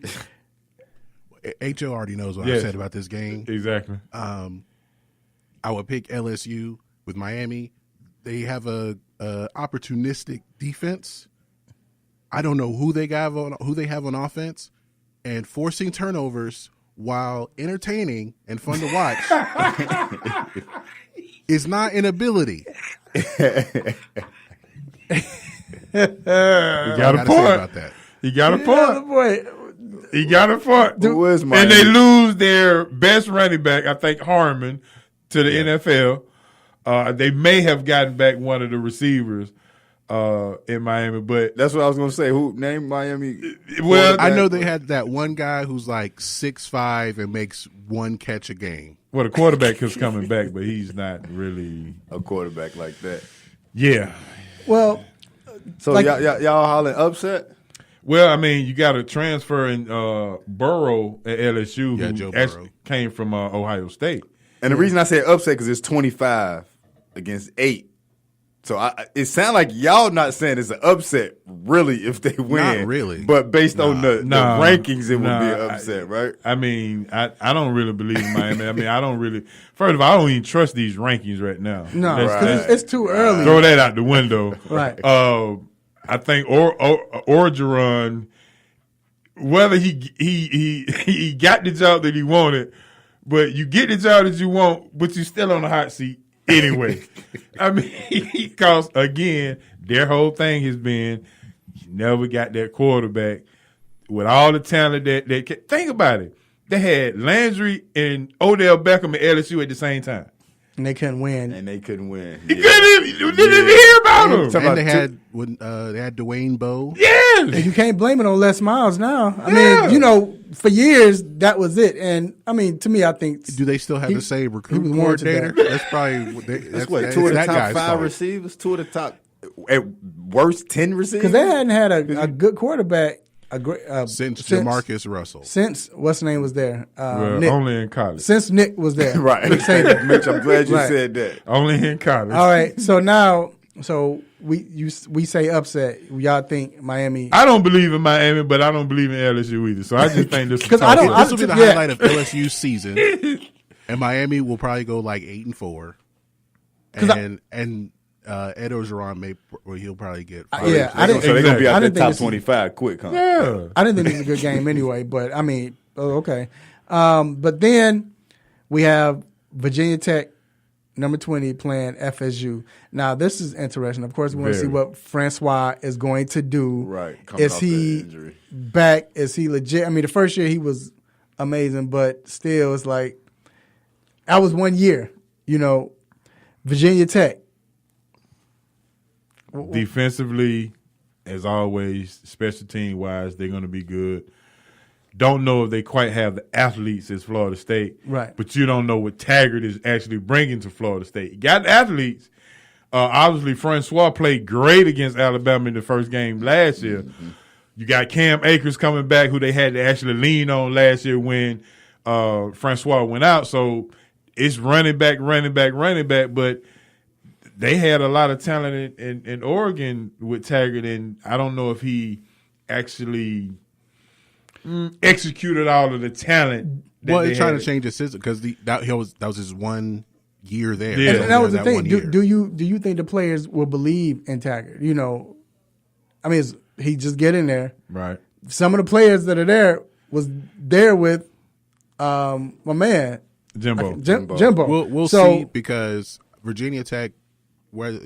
H.O. already knows what I said about this game. Exactly. I would pick LSU, with Miami, they have a opportunistic defense. I don't know who they have on offense, and forcing turnovers while entertaining and fun to watch is not an ability. You got a point about that. You got a point. He got a point. And they lose their best running back, I think Harmon, to the NFL. They may have gotten back one of the receivers in Miami, but that's what I was going to say. Who named Miami? Well, I know they had that one guy who's like 6'5" and makes one catch a game. Well, the quarterback is coming back, but he's not really a quarterback like that. Yeah. Well, so like, y'all hollering upset? Well, I mean, you got a transfer in Burrow at LSU, who Joe Burrow came from Ohio State. And the reason I say upset because it's 25 against 8. So it sounds like y'all not saying it's an upset, really, if they win. Not really. But based on the rankings, it would be an upset, right? I mean, I don't really believe in Miami. I mean, I don't really – first of all, I don't even trust these rankings right now. No, it's too early. Throw that out the window. Right. I think Orgeron, whether he got the job that he wanted, but you get the job that you want, but you're still on the hot seat anyway. I mean, because, again, their whole thing has been you never got that quarterback with all the talent that think about it. They had Landry and Odell Beckham at LSU at the same time. And they couldn't win. You didn't even hear about them. And they had Dwayne Bowe. Yeah. And you can't blame it on Les Miles now. I mean, for years, that was it. And, I mean, to me, I think. Do they still have the same recruiting coordinator? That's probably that's two of the top 5 receivers, 2 of the top, at worst, 10 receivers? Because they hadn't had a good quarterback. Since Jamarcus Russell. Since what's the name was there? Nick. Only in college. Since Nick was there. Right. Mitch, I'm glad you said that. Only in college. All right. So now, we say upset. Y'all think Miami? I don't believe in Miami, but I don't believe in LSU either. So I just think this this will be the highlight of LSU's season, and Miami will probably go like 8-4, and Ed Orgeron he'll probably get 5. So they're going to be out there top 25 quick, huh? Yeah. I didn't think it was a good game anyway, but I mean, okay. But then we have Virginia Tech, number 20, playing FSU. Now, this is interesting. Of course, we want to see what Francois is going to do. Right. Is he back? Is he legit? I mean, the first year he was amazing, but still, it's like, that was 1 year. Virginia Tech. Defensively, as always, special team wise, they're going to be good. Don't know if they quite have the athletes as Florida State, right? But you don't know what Taggart is actually bringing to Florida State. You got athletes. Obviously, Francois played great against Alabama in the first game last year. Mm-hmm. You got Cam Akers coming back, who they had to actually lean on last year when Francois went out. So it's running back, but they had a lot of talent in Oregon with Taggart, and I don't know if he actually executed all of the talent. Well, they're trying to change the system because that was his 1 year there. Yeah. And that was the thing. Do you think the players will believe in Taggart? I mean, he just get in there. Right. Some of the players that are there was there with my man Jimbo. Jimbo. We'll see, because Virginia Tech, as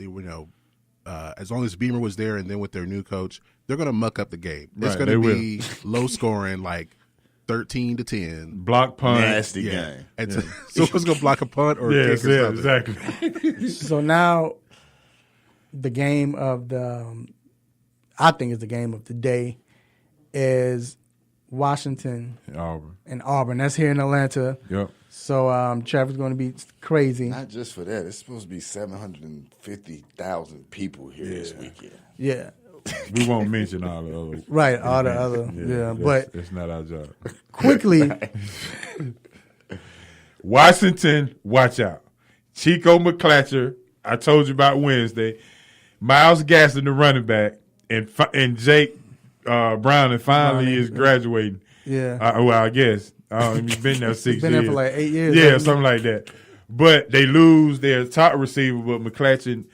long as Beamer was there and then with their new coach, they're going to muck up the game. It's going to be low scoring, like 13-10. Block punt. Nasty game. And so who's going to block a punt or a kick or something? Exactly. So now the game of I think is the game of the day is Washington and Auburn. That's here in Atlanta. Yep. So traffic's going to be crazy. Not just for that. It's supposed to be 750,000 people here this weekend. Yeah. We won't mention all the other. Right, all the other. Yeah, but it's not our job. Quickly. Washington, watch out. Chico McClatcher, I told you about Wednesday. Miles Gaston, the running back, and Jake Brown, and finally is graduating. Yeah. Well, I guess. He's been there 6 years. Been there for like 8 years. Yeah, something like that. But they lose their top receiver, but McClatchin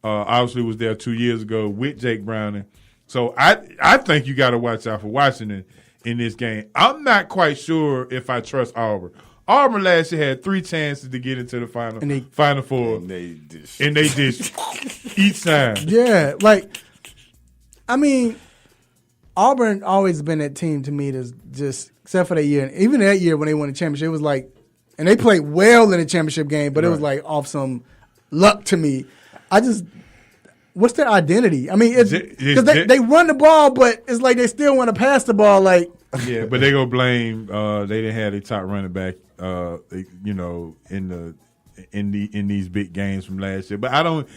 obviously was there 2 years ago with Jake Browning. So I think you got to watch out for Washington in this game. I'm not quite sure if I trust Auburn. Auburn last year had 3 chances to get into the Final Four. And they just each time. Yeah, I mean, Auburn always been that team to me that's just, except for that year, and even that year when they won the championship, it was like, and they played well in the championship game, but it was like off some luck to me. What's their identity? I mean, it's because they run the ball, but it's like they still want to pass the ball. Yeah, but they gonna blame they didn't have their top running back, in these big games from last year. But I don't.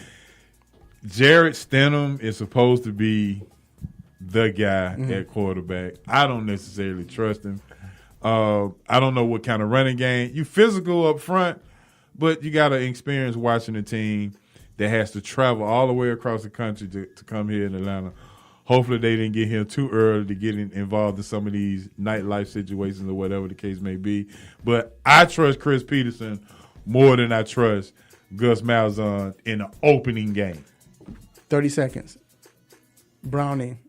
Jarrett Stidham is supposed to be the guy at quarterback. I don't necessarily trust him. I don't know what kind of running game. You physical up front, but you got to experience watching a team that has to travel all the way across the country to come here in Atlanta. Hopefully they didn't get here too early to get involved in some of these nightlife situations or whatever the case may be. But I trust Chris Peterson more than I trust Gus Malzahn in the opening game. 30 seconds. Browning.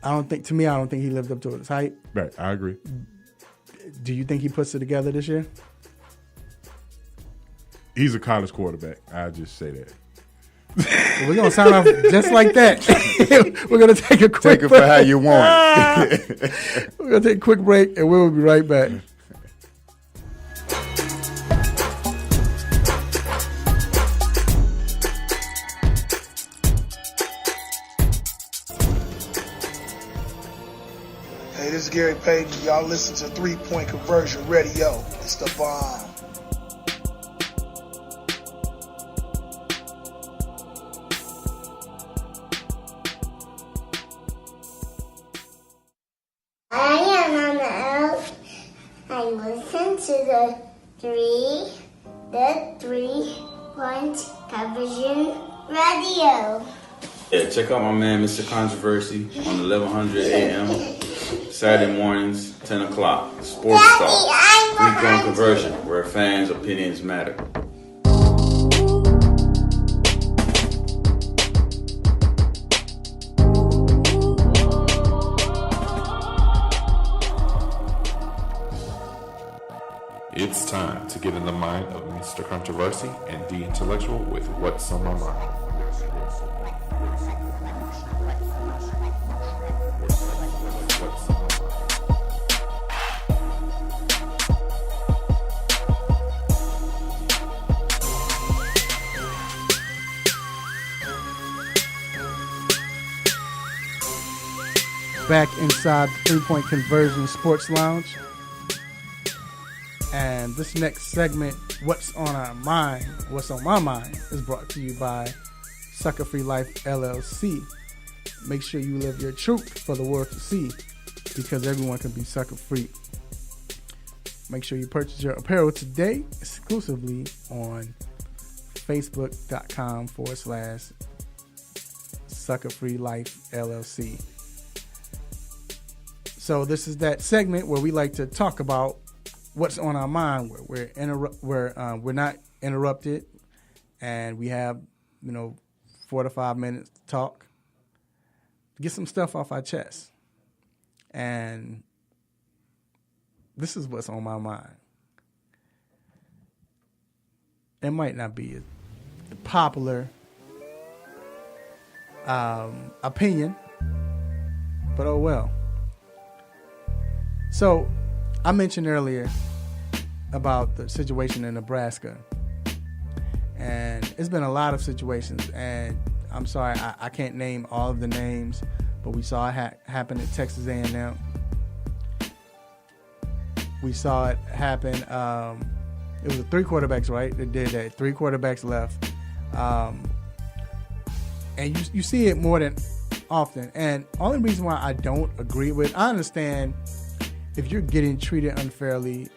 I don't think he lived up to his hype. Right, I agree. Do you think he puts it together this year? He's a college quarterback. I'll just say that. Well, we're going to sign off just like that. We're going to take a quick break. Take it for how you want. We're going to take a quick break, and we'll be right back. Hey, this is Gary Payton. Y'all listen to 3 Point Conversion Radio. It's the bomb. I listen to the 3 Point Conversion Radio. Yeah, check out my man, Mr. Controversy, on 1100 a.m. Saturday mornings, 10 o'clock. Sports Talk, 3 Point Conversion, where fans' opinions matter. It's time to get in the mind of Mr. Controversy and the Intellectual with What's on My Mind. Back inside the 3 Point Conversion Sports Lounge. And this next segment, What's on Our Mind, What's on My Mind, is brought to you by Sucker Free Life LLC. Make sure you live your truth for the world to see, because everyone can be sucker free. Make sure you purchase your apparel today exclusively on Facebook.com/Sucker Free Life LLC. So this is that segment where we like to talk about what's on our mind, where we're not interrupted, and we have 4 to 5 minutes to talk, get some stuff off our chest. And this is what's on my mind. It might not be a popular opinion, but oh well. So I mentioned earlier about the situation in Nebraska, and it's been a lot of situations, and I'm sorry I can't name all of the names, but we saw it happen at Texas A&M. We saw it happen. It was 3 quarterbacks, right? That did that. 3 quarterbacks left, and you see it more than often. And only reason why I don't agree with, I understand if you're getting treated unfairly,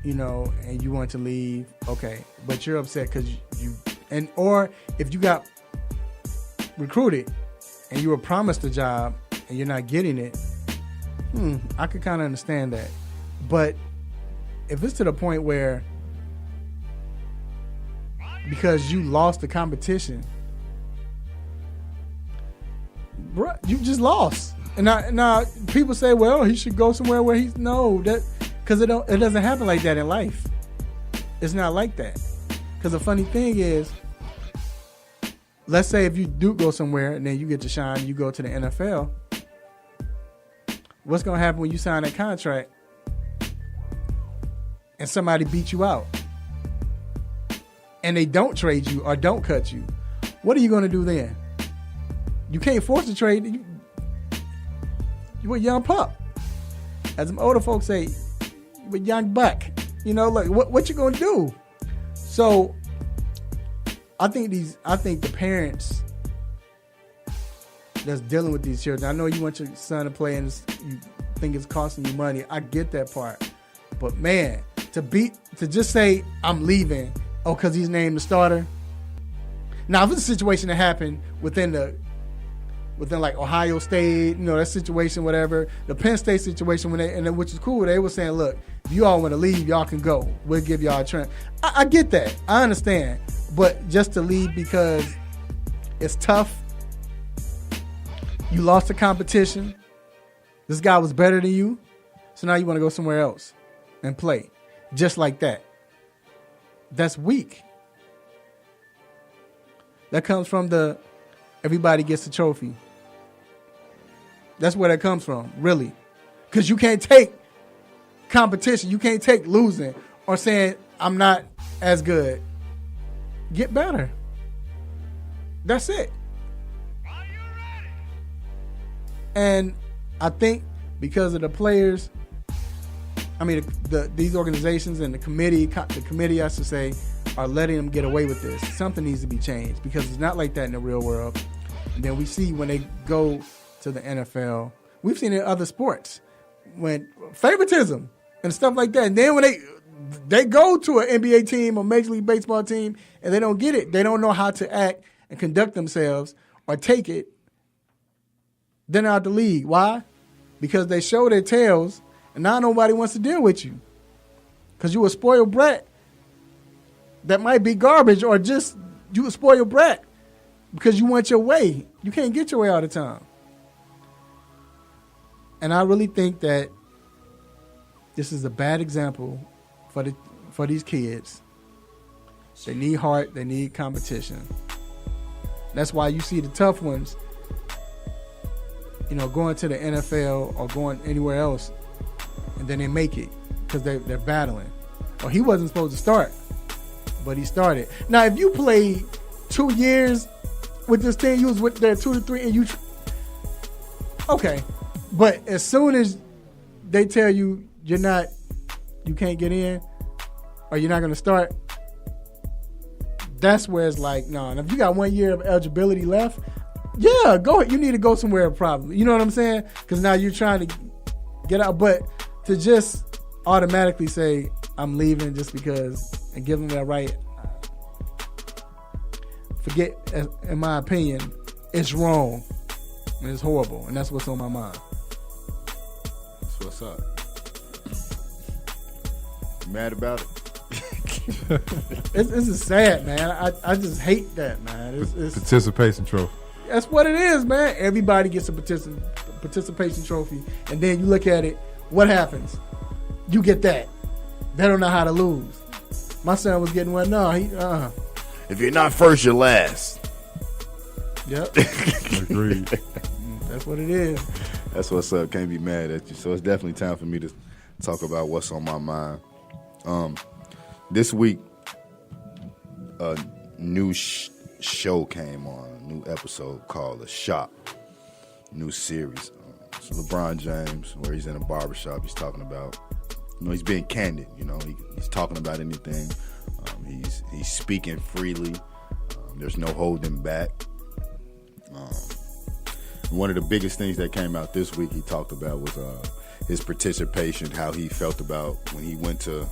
and you want to leave, okay, but you're upset because or if you got recruited and you were promised a job and you're not getting it, I could kind of understand that. But if it's to the point where because you lost the competition, bro, you just lost. And now people say, well, he should go somewhere where he's because it doesn't happen like that in life. It's not like that. Because the funny thing is, let's say if you do go somewhere and then you get to shine, you go to the NFL. What's going to happen when you sign that contract and somebody beat you out and they don't trade you or don't cut you? What are you going to do then? You can't force a trade. You a young pup. As some older folks say, you a young buck. Like what you going to do? So I think the parents that's dealing with these children, I know you want your son to play and you think it's costing you money. I get that part. But man, to just say I'm leaving, because he's named the starter. Now, if it's a situation that happened within like Ohio State, that situation, whatever, the Penn State situation, which is cool, they were saying, look, if you all want to leave, y'all can go. We'll give y'all a transfer. I get that. I understand. But just to leave because it's tough, you lost the competition, this guy was better than you, so now you want to go somewhere else and play. Just like that. That's weak. That comes from everybody gets a trophy. That's where that comes from, really. Because you can't take competition. You can't take losing or saying, I'm not as good. Get better. That's it. And I think because of the players, these organizations and the committee, I should say, are letting them get away with this. Something needs to be changed because it's not like that in the real world. And then we see when they go to the NFL, we've seen it in other sports, when favoritism and stuff like that. And then when they go to an NBA team or Major League Baseball team and they don't get it, they don't know how to act and conduct themselves or take it, they're not out the league. Why? Because they show their tails and now nobody wants to deal with you. Because you a spoiled brat that might be garbage, or just you a spoiled brat because you want your way. You can't get your way all the time. And I really think that this is a bad example for these kids. They need heart. They need competition. That's why you see the tough ones, going to the NFL or going anywhere else, and then they make it because they're battling. Or he wasn't supposed to start, but he started. Now, if you played 2 years with this team, you was with there 2 to 3, and okay. But as soon as they tell you you can't get in, or you're not going to start, that's where it's like, no. And if you got 1 year of eligibility left, yeah, go ahead. You need to go somewhere probably. You know what I'm saying? Because now you're trying to get out. But to just automatically say, I'm leaving just because, and give them that right, forget, in my opinion, it's wrong. And it's horrible. And that's what's on my mind. That's what's up. You mad about it? It's just sad, man. I just hate that, man. It's participation trophy. That's what it is, man. Everybody gets a participation trophy. And then you look at it, what happens? You get that. They don't know how to lose. My son was getting one. No, if you're not first, you're last. Yep. Agreed. That's what it is. That's what's up. Can't be mad at you. So it's definitely time for me to talk about what's on my mind. This week, a new show came on, a new episode called The Shop, new series. It's LeBron James, where he's in a barbershop. He's talking about, he's being candid. He's talking about anything. He's speaking freely. There's no holding back. One of the biggest things that came out this week he talked about was his participation, how he felt about when he went to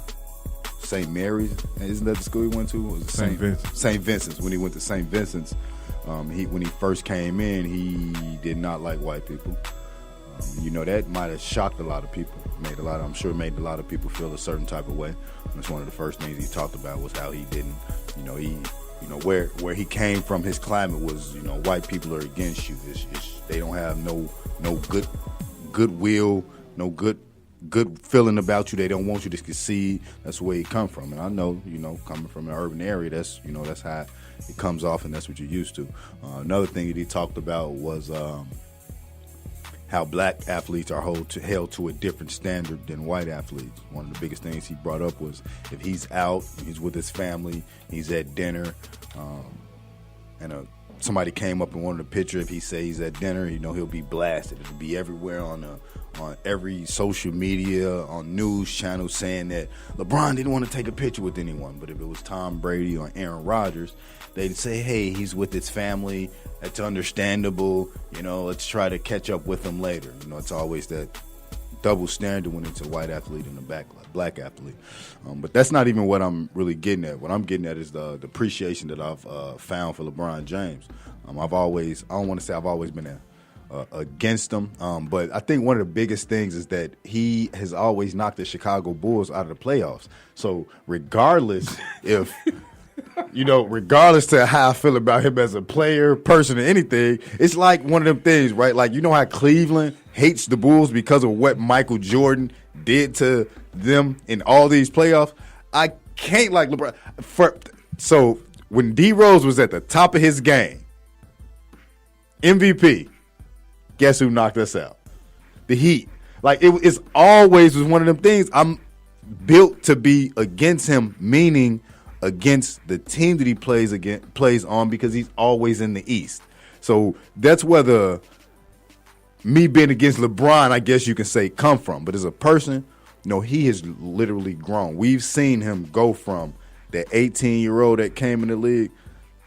St. Mary's. Isn't that the school he went to? Was St. Vincent's. St. Vincent's. When he went to St. Vincent's, when he first came in, he did not like white people. That might have shocked a lot of people. I'm sure it made a lot of people feel a certain type of way. That's one of the first things he talked about was how he didn't, you know, where he came from, his climate was, you know, white people are against you. They don't have no goodwill, no good feeling about you. They don't want you to succeed. That's where he come from. And I know, you know, coming from an urban area, that's how it comes off, and that's what you're used to. Another thing that he talked about was how black athletes are held to a different standard than white athletes. One of the biggest things he brought up was if he's out, he's with his family, he's at dinner, and somebody came up and wanted a picture. If he says he's at dinner, you know, he'll be blasted. It'll be everywhere on every social media, on news channels saying that LeBron didn't want to take a picture with anyone. But if it was Tom Brady or Aaron Rodgers, they'd say, hey, he's with his family. That's understandable. You know, let's try to catch up with him later. You know, it's always that double standard when it's a white athlete and a black athlete. But that's not even what I'm really getting at. What I'm getting at is the appreciation that I've found for LeBron James. I don't want to say I've always been against him, but I think one of the biggest things is that he has always knocked the Chicago Bulls out of the playoffs. So regardless regardless to how I feel about him as a player, person, or anything, it's like one of them things, right? Like, you know how Cleveland hates the Bulls because of what Michael Jordan did to them in all these playoffs? I can't like LeBron. So when D Rose was at the top of his game, MVP, guess who knocked us out? The Heat. Like, it's always was one of them things. I'm built to be against him, meaning against the team that he plays on, because he's always in the East. So that's where me being against LeBron, I guess you can say, come from. But as a person, you know, he has literally grown. We've seen him go from that 18-year-old that came in the league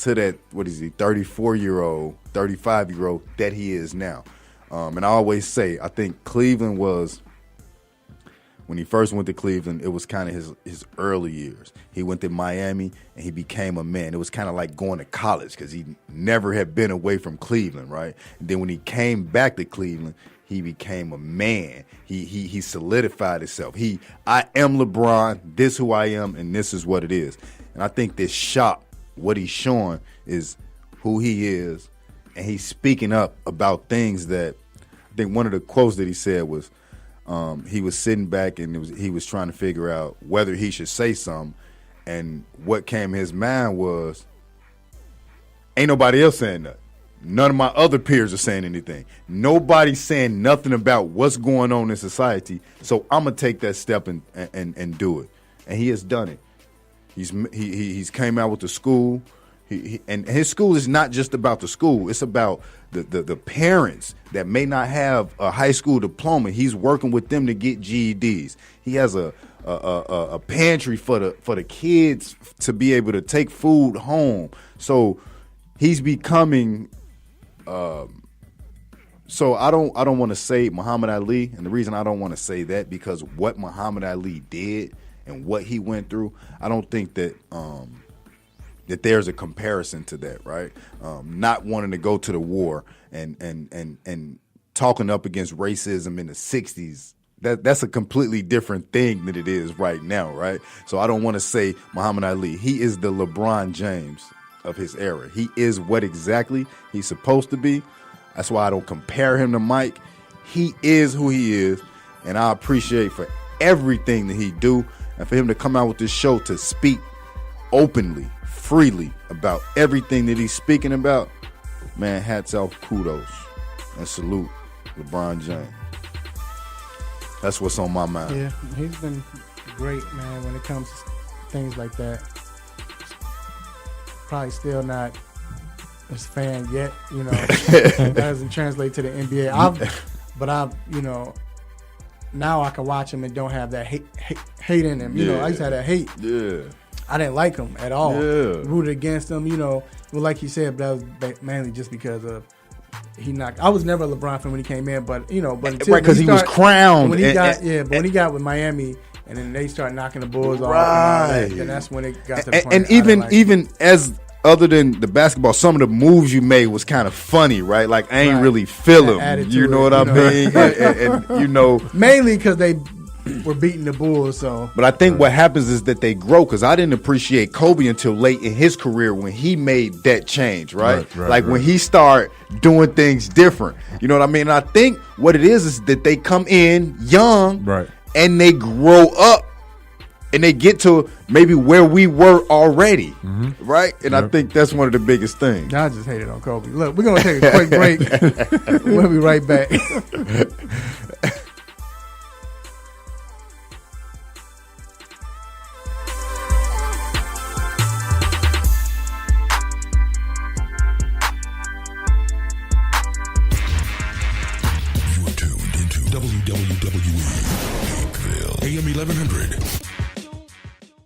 to that, 34-year-old, 35-year-old that he is now. And I always say, I think Cleveland was, when he first went to Cleveland, it was kind of his early years. He went to Miami, and he became a man. It was kind of like going to college because he never had been away from Cleveland, right? And then when he came back to Cleveland, he became a man. He solidified himself. I am LeBron, this who I am, and this is what it is. And I think this shot, what he's showing is who he is, and he's speaking up about things that, I think one of the quotes that he said was, he was sitting back and he was trying to figure out whether he should say something, and what came to his mind was, ain't nobody else saying nothing. None of my other peers are saying anything. Nobody's saying nothing about what's going on in society, so I'm going to take that step and do it. And he has done it. He's came out with the school. And his school is not just about the school. It's about the parents that may not have a high school diploma. He's working with them to get GEDs. He has a pantry for the kids to be able to take food home. So he's becoming. So I don't want to say Muhammad Ali, and the reason I don't want to say that, because what Muhammad Ali did and what he went through, I don't think that that there's a comparison to that, right? Not wanting to go to the war and talking up against racism in the 60s, that's a completely different thing than it is right now, right? So I don't want to say Muhammad Ali. He is the LeBron James of his era. He is what exactly he's supposed to be. That's why I don't compare him to Mike. He is who he is, and I appreciate for everything that he do, and for him to come out with this show to speak openly, freely about everything that he's speaking about. Man, hats off, kudos, and salute LeBron James. That's what's on my mind. Yeah, he's been great, man, when it comes to things like that. Probably still not a fan yet, you know. That doesn't translate to the NBA. But now I can watch him and don't have that hate in him. You know, I used to have that hate. Yeah. I didn't like him at all. Yeah. Rooted against him, you know. Well, like you said, that was mainly just because of he knocked. I was never a LeBron fan when he came in, but until right, because he was crowned. When he when he got with Miami, and then they started knocking the Bulls off, and that's when it got to the point. And even as other than the basketball, some of the moves you made was kind of funny, right? Like, I ain't really feel him. You know what I mean? and you know, mainly because they we're beating the Bulls. So, but I think what happens is that they grow, because I didn't appreciate Kobe until late in his career when he made that change, right? When he started doing things different. You know what I mean? And I think what it is that they come in young, and they grow up. And they get to maybe where we were already, right? And I think that's one of the biggest things. I just hated on Kobe. Look, we're going to take a quick break. We'll be right back. You are tuned into WWE AM 1100.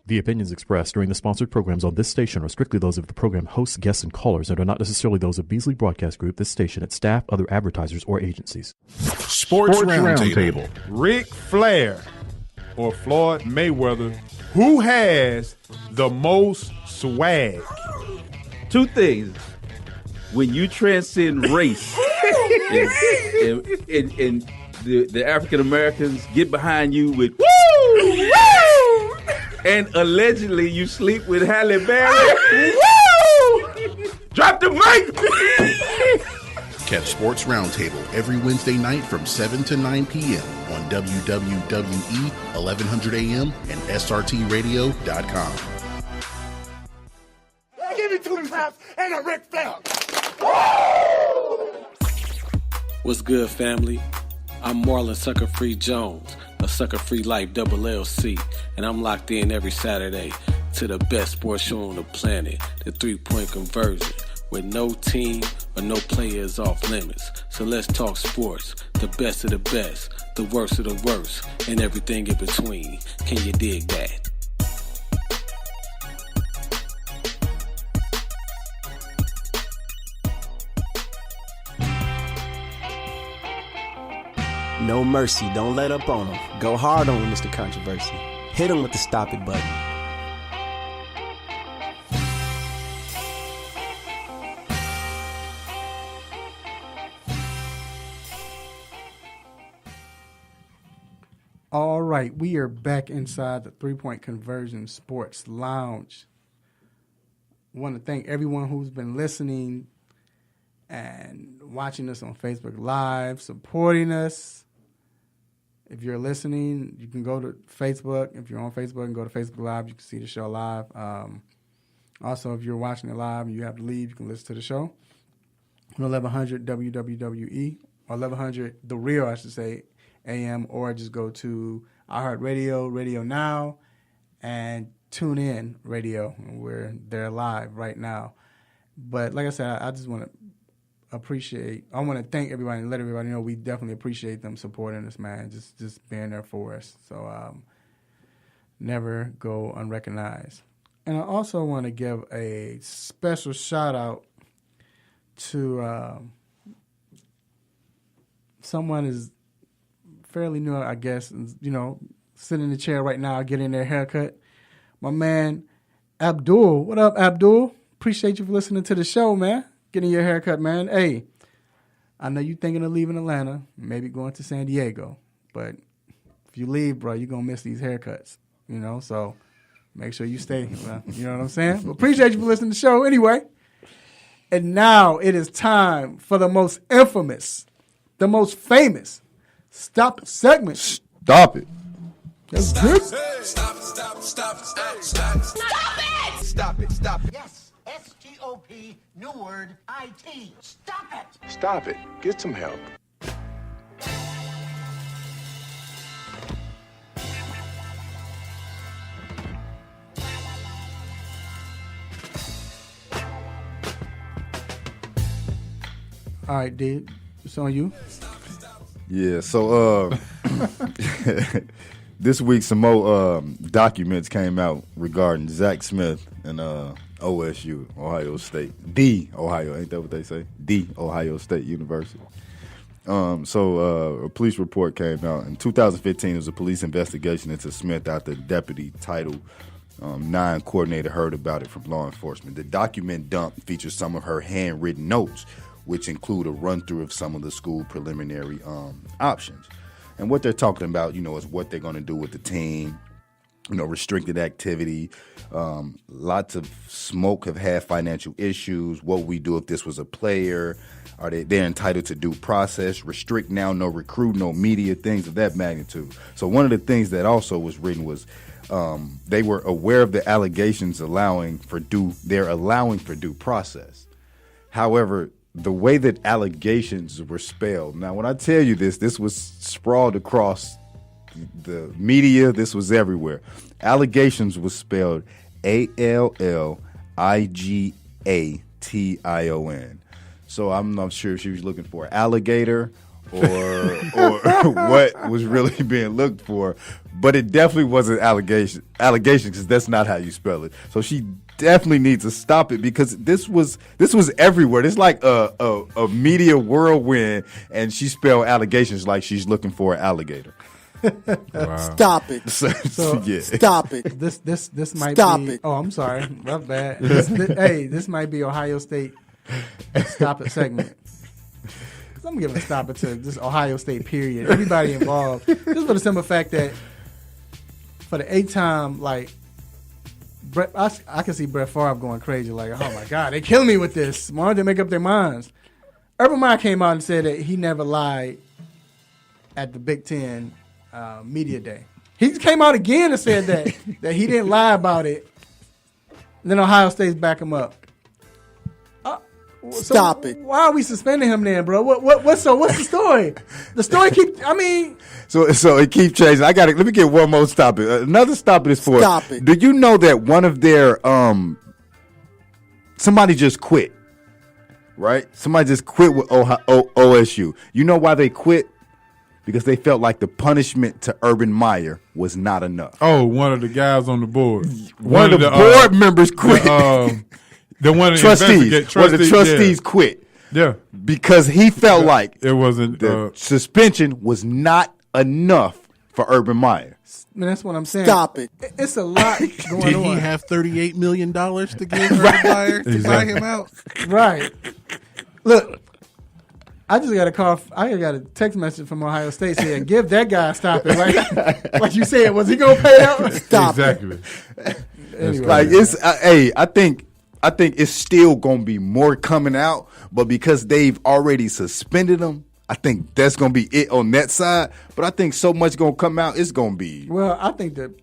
The opinions expressed during the sponsored programs on this station are strictly those of the program hosts, guests, and callers and are not necessarily those of Beasley Broadcast Group, this station, its staff, other advertisers, or agencies. Sports Roundtable. Ric Flair or Floyd Mayweather, who has the most swag? Two things. When you transcend race and the African Americans get behind you with woo! Woo! And allegedly you sleep with Halle Berry. Woo! Drop the mic! Catch Sports Roundtable every Wednesday night from 7 to 9 p.m. on WWE 1100 AM and SRTradio.com. Give me 2 claps and a Ric Flair. What's good, family? I'm Marlon Sucker Free Jones, a Sucker Free Life Double LC, and I'm locked in every Saturday to the best sports show on the planet, the 3-point conversion, with no team or no players off limits. So let's talk sports, the best of the best, the worst of the worst, and everything in between. Can you dig that? No mercy. Don't let up on him. Go hard on him, Mr. Controversy. Hit him with the stop it button. All right, we are back inside the 3-point conversion sports lounge. I want to thank everyone who's been listening and watching us on Facebook Live, supporting us. If you're listening, you can go to Facebook. If you're on Facebook and go to Facebook Live, you can see the show live. Also, if you're watching it live and you have to leave, you can listen to the show on 1100 WWWE, or 1100 The Real, I should say, AM, or just go to iHeartRadio, Radio Now, and Tune In Radio. We're there live right now. But like I said, I just want to I want to thank everybody and let everybody know we definitely appreciate them supporting us, man, just being there for us. So never go unrecognized. And I also want to give a special shout out to someone is fairly new, I guess, sitting in the chair right now, getting their haircut. My man, Abdul. What up, Abdul? Appreciate you for listening to the show, man. Getting your haircut, man. Hey, I know you're thinking of leaving Atlanta, maybe going to San Diego, but if you leave, bro, you're going to miss these haircuts, so make sure you stay, you know what I'm saying? But appreciate you for listening to the show anyway. And now it is time for the most infamous, the most famous Stop It segment. Stop it. That's good. Stop it! Stop it. Yes. S-T-O-P, new word, I-T. Stop it. Stop it. Get some help. All right, dude. It's on you. Yeah, so this week some more documents came out regarding Zach Smith and OSU, Ohio State. The Ohio, ain't that what they say? The Ohio State University. So a police report came out. In 2015, there was a police investigation into Smith after Deputy Title 9 coordinator heard about it from law enforcement. The document dump features some of her handwritten notes, which include a run-through of some of the school preliminary options. And what they're talking about, is what they're going to do with the team. Restricted activity. Lots of smoke have had financial issues. What would we do if this was a player? They're entitled to due process, restrict now, no recruit, no media, things of that magnitude. So one of the things that also was written was they were aware of the allegations allowing for due process. However, the way that allegations were spelled. Now, when I tell you this was sprawled across the media. This was everywhere. Allegations was spelled ALLIGATION. So I'm not sure if she was looking for alligator or what was really being looked for, but it definitely wasn't allegation because that's not how you spell it. So she definitely needs to stop it because this was everywhere. It's like a media whirlwind, and she spelled allegations like she's looking for an alligator. Wow. Stop it. Yeah. Stop it. This might Stop be. it. Oh, I'm sorry. My bad. This might be Ohio State stop it segment. Because I'm giving a stop it to this Ohio State period. Everybody involved. Just for the simple fact that for the 8th time, like Brett, I can see Brett Favre going crazy. Like, oh my God, they killing me with this. Why don't they make up their minds? Urban Meyer came out and said that he never lied at the Big Ten media day. He came out again and said that he didn't lie about it. And then Ohio State's back him up. Stop it. Why are we suspending him then, bro? What's the story? The story So it keeps changing. Let me get one more stop it. Another stop it is for. Stop it. Do you know that one of their somebody just quit? Right? Somebody just quit with OSU. You know why they quit? Because they felt like the punishment to Urban Meyer was not enough. Oh, one of the guys on the board. One of the board members quit. The one of the trustees. One of the trustees quit. Yeah. Because he felt like it wasn't the suspension was not enough for Urban Meyer. Man, that's what I'm saying. Stop it. It's a lot going on. Did he have $38 million to give Urban Meyer to buy him out? Right. Look, I just got a call. I got a text message from Ohio State saying, "Give that guy a stop it." Like you said, was he gonna pay out? Stop exactly. Anyway, like it's I think it's still gonna be more coming out, but because they've already suspended him, I think that's gonna be it on that side. But I think so much gonna come out, it's gonna be. Well, I think the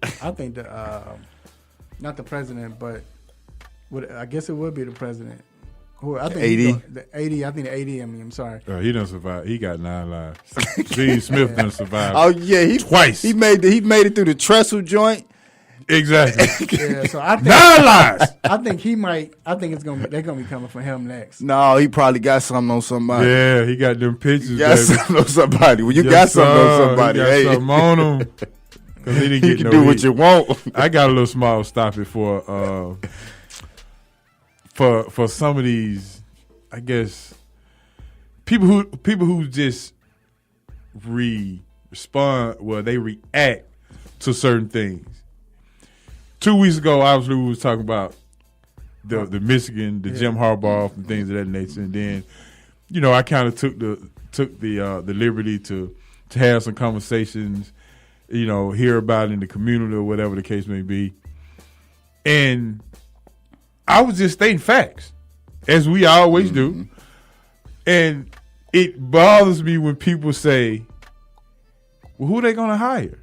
not the president, but I guess it would be the president. I think 80. The 80. I think the 80. I'm sorry. He done survived. He got 9 lives. Gene Smith done survived. Oh yeah, twice. He made it through the trestle joint. Exactly. Yeah, so I think 9 lives. I think he might. I think they're gonna be coming for him next. No, he probably got something on somebody. Yeah, he got them pictures. He got something on somebody. When you got something on somebody, he got something on him. Because he didn't get you can do what you want. I got a little small stop it for some of these, I guess, people who just respond. Well, they react to certain things. 2 weeks ago, obviously, we was talking about the Michigan, the Jim Harbaugh and things of that nature, and then, I kind of took the liberty to have some conversations, hear about it in the community or whatever the case may be, and I was just stating facts, as we always do, and it bothers me when people say, "Well, who are they going to hire?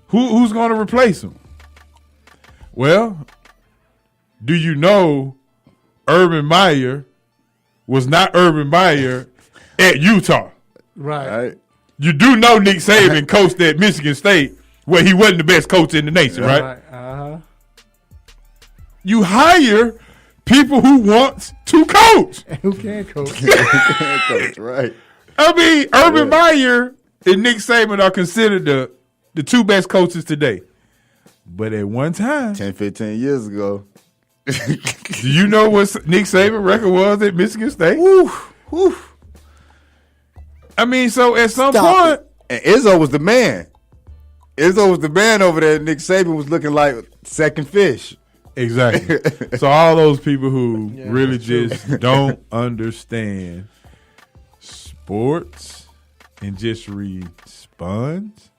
Who's going to replace him?" Well, do you know Urban Meyer was not Urban Meyer at Utah? Right. You do know Nick Saban coached at Michigan State, where he wasn't the best coach in the nation, right? Uh-huh. You hire people who want to coach. Who can coach? Right. I mean, Urban Meyer and Nick Saban are considered the 2 best coaches today. But at one time, 10, 15 years ago. Do you know what Nick Saban's record was at Michigan State? Woo. I mean, so at some point. And Izzo was the man. Izzo was the man over there. Nick Saban was looking like second fish. Exactly. So all those people who really just don't understand sports and just responds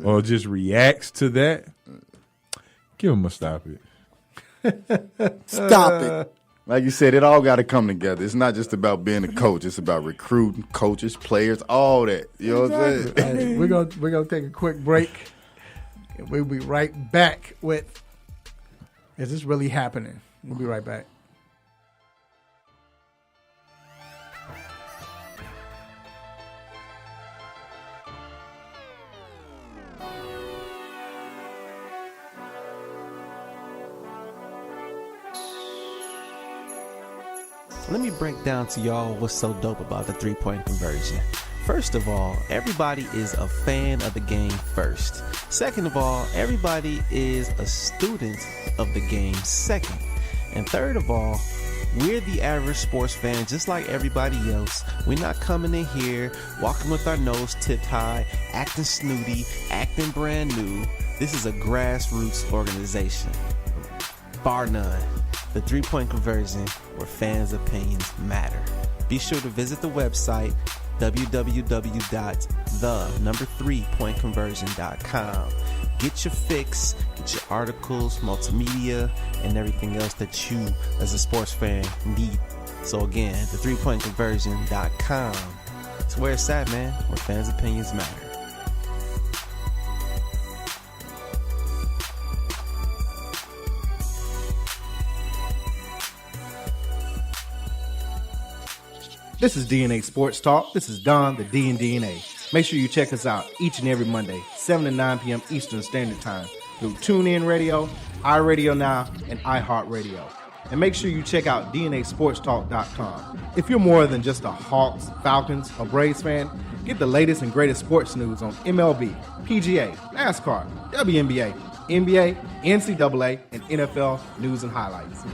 or just reacts to that, give him a stop it. Stop it. Like you said, it all got to come together. It's not just about being a coach. It's about recruiting, coaches, players, all that. You know what I'm saying? Hey, we're gonna take a quick break. And we'll be right back with, is this really happening? We'll be right back. Let me break down to y'all what's so dope about the three-point conversion. First of all, everybody is a fan of the game first. Second of all, everybody is a student of the game second. And third of all, we're the average sports fan just like everybody else. We're not coming in here, walking with our nose tipped high, acting snooty, acting brand new. This is a grassroots organization. Bar none. The three-point conversion, where fans' opinions matter. Be sure to visit the website www.the3pointconversion.com. Get your fix, get your articles, multimedia, and everything else that you, as a sports fan, need. So again, the3pointconversion.com. It's where it's at, man, where fans' opinions matter. This is DNA Sports Talk. This is Don, the D and DNA. Make sure you check us out each and every Monday, 7 to 9 p.m. Eastern Standard Time through TuneIn Radio, iRadio Now, and iHeartRadio. And make sure you check out DNASportsTalk.com. If you're more than just a Hawks, Falcons, or Braves fan, get the latest and greatest sports news on MLB, PGA, NASCAR, WNBA, NBA, NCAA, and NFL news and highlights.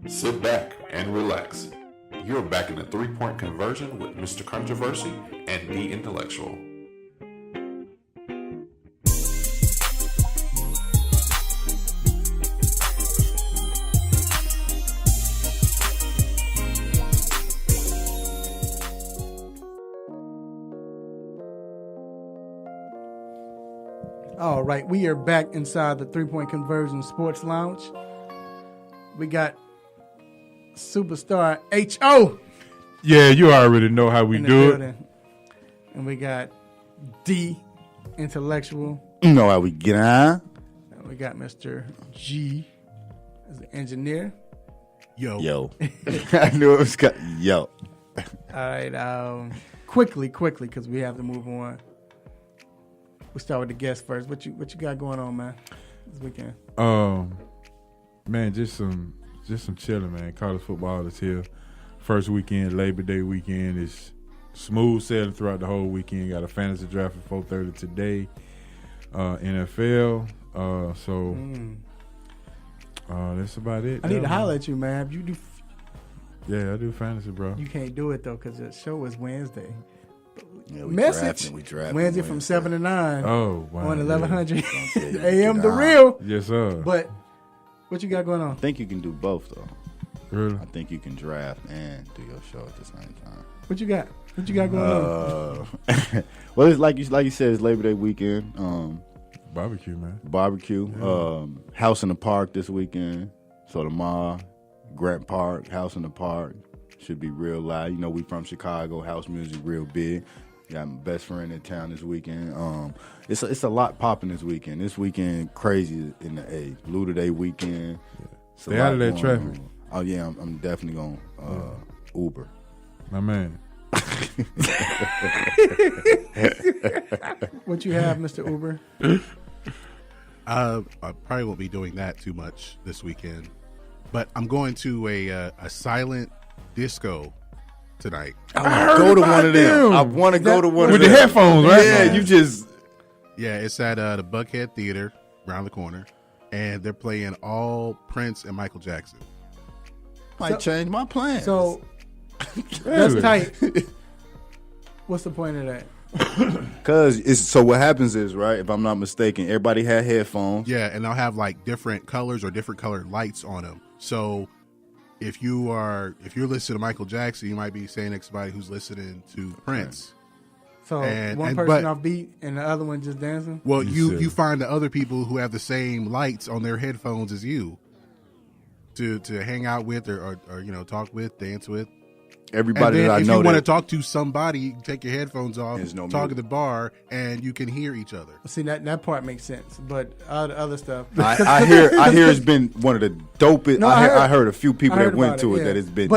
Sit back and relax. You're back in the three-point conversion with Mr. Controversy and The Intellectual. All right, we are back inside the Three-Point Conversion Sports Lounge. We got superstar H.O. Yeah, you already know how we do it. And we got D, Intellectual. You know how we get on. And we got Mr. G as the engineer. Yo. I knew it was got yo. All right, quickly, because we have to move on. We'll start with the guest first. What you got going on, man, this weekend? Man, just some chilling, man. College football is here. First weekend, Labor Day weekend, is smooth sailing throughout the whole weekend. Got a fantasy draft at 4:30 today. NFL. That's about it. I need to holler at you, man. You do. Yeah, I do fantasy, bro. You can't do it though because the show is Wednesday. Yeah, Message drafting Wednesday from 7 to 9. Oh, wow. On 1100 AM The Real. Yes, sir. But what you got going on? I think you can do both though. Really? I think you can draft and do your show at the same time. What you got? What you got going on? Well, it's like you said, it's Labor Day weekend. Barbecue, man. Barbecue. Yeah. House in the Park this weekend. So tomorrow, Grant Park, House in the Park. Should be real loud. You know, we from Chicago. House music real big. Got my best friend in town this weekend. It's a lot popping this weekend. This weekend crazy in the A. Luda Day weekend. Yeah. Stay out of that traffic. Oh yeah, I'm definitely going Uber. My man. What you have, Mr. Uber? I probably won't be doing that too much this weekend, but I'm going to a silent disco tonight. I want to go to one of them. I want to go to one with of them. the headphones, right? Yeah, you just. Yeah, it's at the Buckhead Theater around the corner, and they're playing all Prince and Michael Jackson. Might change my plans. So that's tight. What's the point of that? Because so what happens is, right, if I'm not mistaken, everybody had headphones. Yeah, and they'll have like different colors or different colored lights on them. So if you're listening to Michael Jackson, you might be saying next to somebody who's listening to Prince. So one person off beat and the other one just dancing? Well, you find the other people who have the same lights on their headphones as you to hang out with or talk with, dance with. Everybody and then that I if know you want to that talk to somebody, you take your headphones off, no talk music. at the bar, and you can hear each other. See, that part makes sense, but all the other stuff. I hear it's been one of the dopest. No, I heard a few people that went about to it yeah. that it's been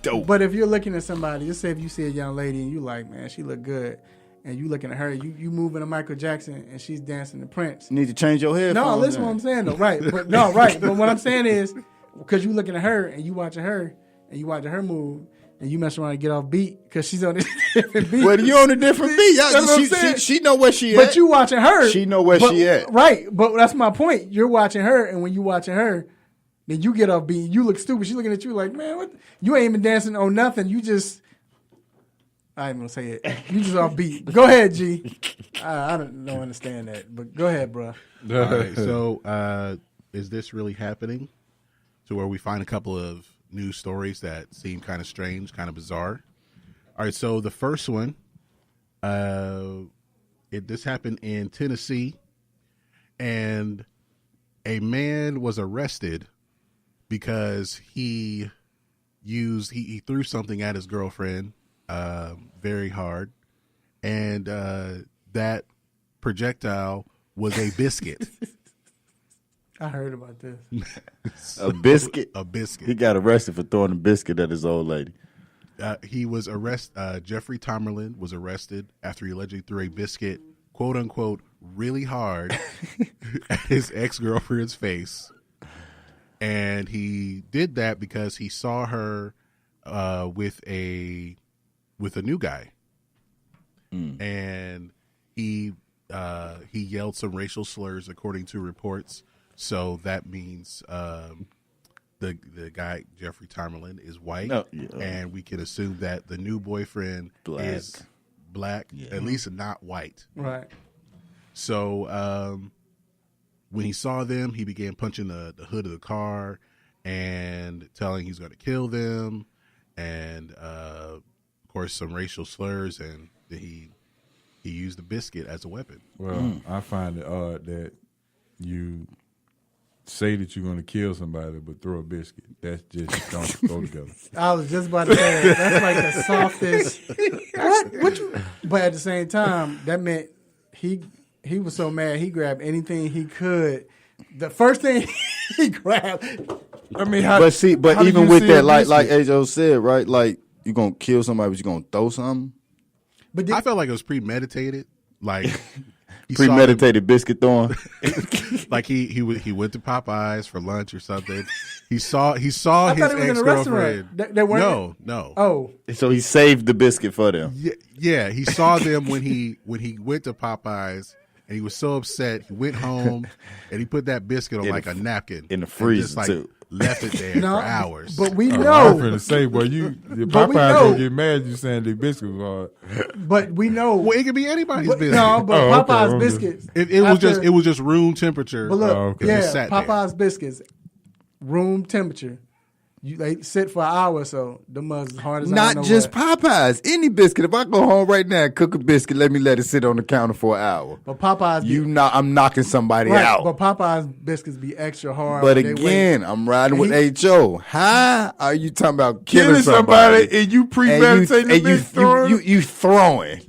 dope. But if you're looking at somebody, just say if you see a young lady and you like, man, she look good, and you looking at her, you moving to Michael Jackson and she's dancing to Prince. You need to change your headphones. No, listen what I'm saying though, right? But no, right. But what I'm saying is, because you looking at her and you watching her move. And you mess around and get off beat because she's on a different beat. Well, you on a different beat. She know where she at. But you watching her. She know where she at. Right. But that's my point. You're watching her, and when you watching her, then you get off beat. You look stupid. She's looking at you like, man, what? You ain't even dancing on nothing. You just, I ain't gonna say it. You just off beat. Go ahead, G. I don't understand that, but go ahead, bro. All right. So, is this really happening? To where we find a couple of news stories that seem kind of strange, kind of bizarre. All right, so the first one, this happened in Tennessee, and a man was arrested because he threw something at his girlfriend very hard, and that projectile was a biscuit. I heard about this. A biscuit? A biscuit. He got arrested for throwing a biscuit at his old lady. He was arrested. Jeffrey Tomerlin was arrested after he allegedly threw a biscuit, quote unquote, really hard at his ex-girlfriend's face. And he did that because he saw her with a new guy. And he yelled some racial slurs according to reports. So that means the guy, Jeffrey Tomerlin, is white, and we can assume that the new boyfriend is black, at least not white. Right. So when he saw them, he began punching the hood of the car and telling he's going to kill them, and of course some racial slurs, and he used the biscuit as a weapon. Well, I find it odd that you say that you're going to kill somebody, but throw a biscuit. That's just don't go together. I was just about to say that's like the softest. What you? But at the same time, that meant he was so mad he grabbed anything he could. The first thing he grabbed. I mean, but even with that, like Ajo said, right? Like you gonna kill somebody, but you gonna throw something. But I felt like it was premeditated. Like. Premeditated biscuit throwing. Like he went to Popeyes for lunch or something. He saw his ex-girlfriend. They weren't. No. Oh, so he saved the biscuit for them. Yeah. He saw them when he went to Popeyes, and he was so upset. He went home and he put that biscuit on like a napkin in the freezer too. Left it there for hours. But we know. I'm finna say, boy, the Popeyes gonna get mad. You saying the biscuit was hard. But we know. Well, it could be anybody's biscuit. No, but Popeyes biscuits. It was just room temperature. But look, Popeyes biscuits, room temperature. They sit for an hour or so. The mugs as hard as not just Popeyes. Any biscuit. If I go home right now and cook a biscuit, let it sit on the counter for an hour. But Popeyes, I'm knocking somebody out. But Popeyes biscuits be extra hard. But again, I'm riding with HO. How are you talking about killing somebody and you premeditating you throwing?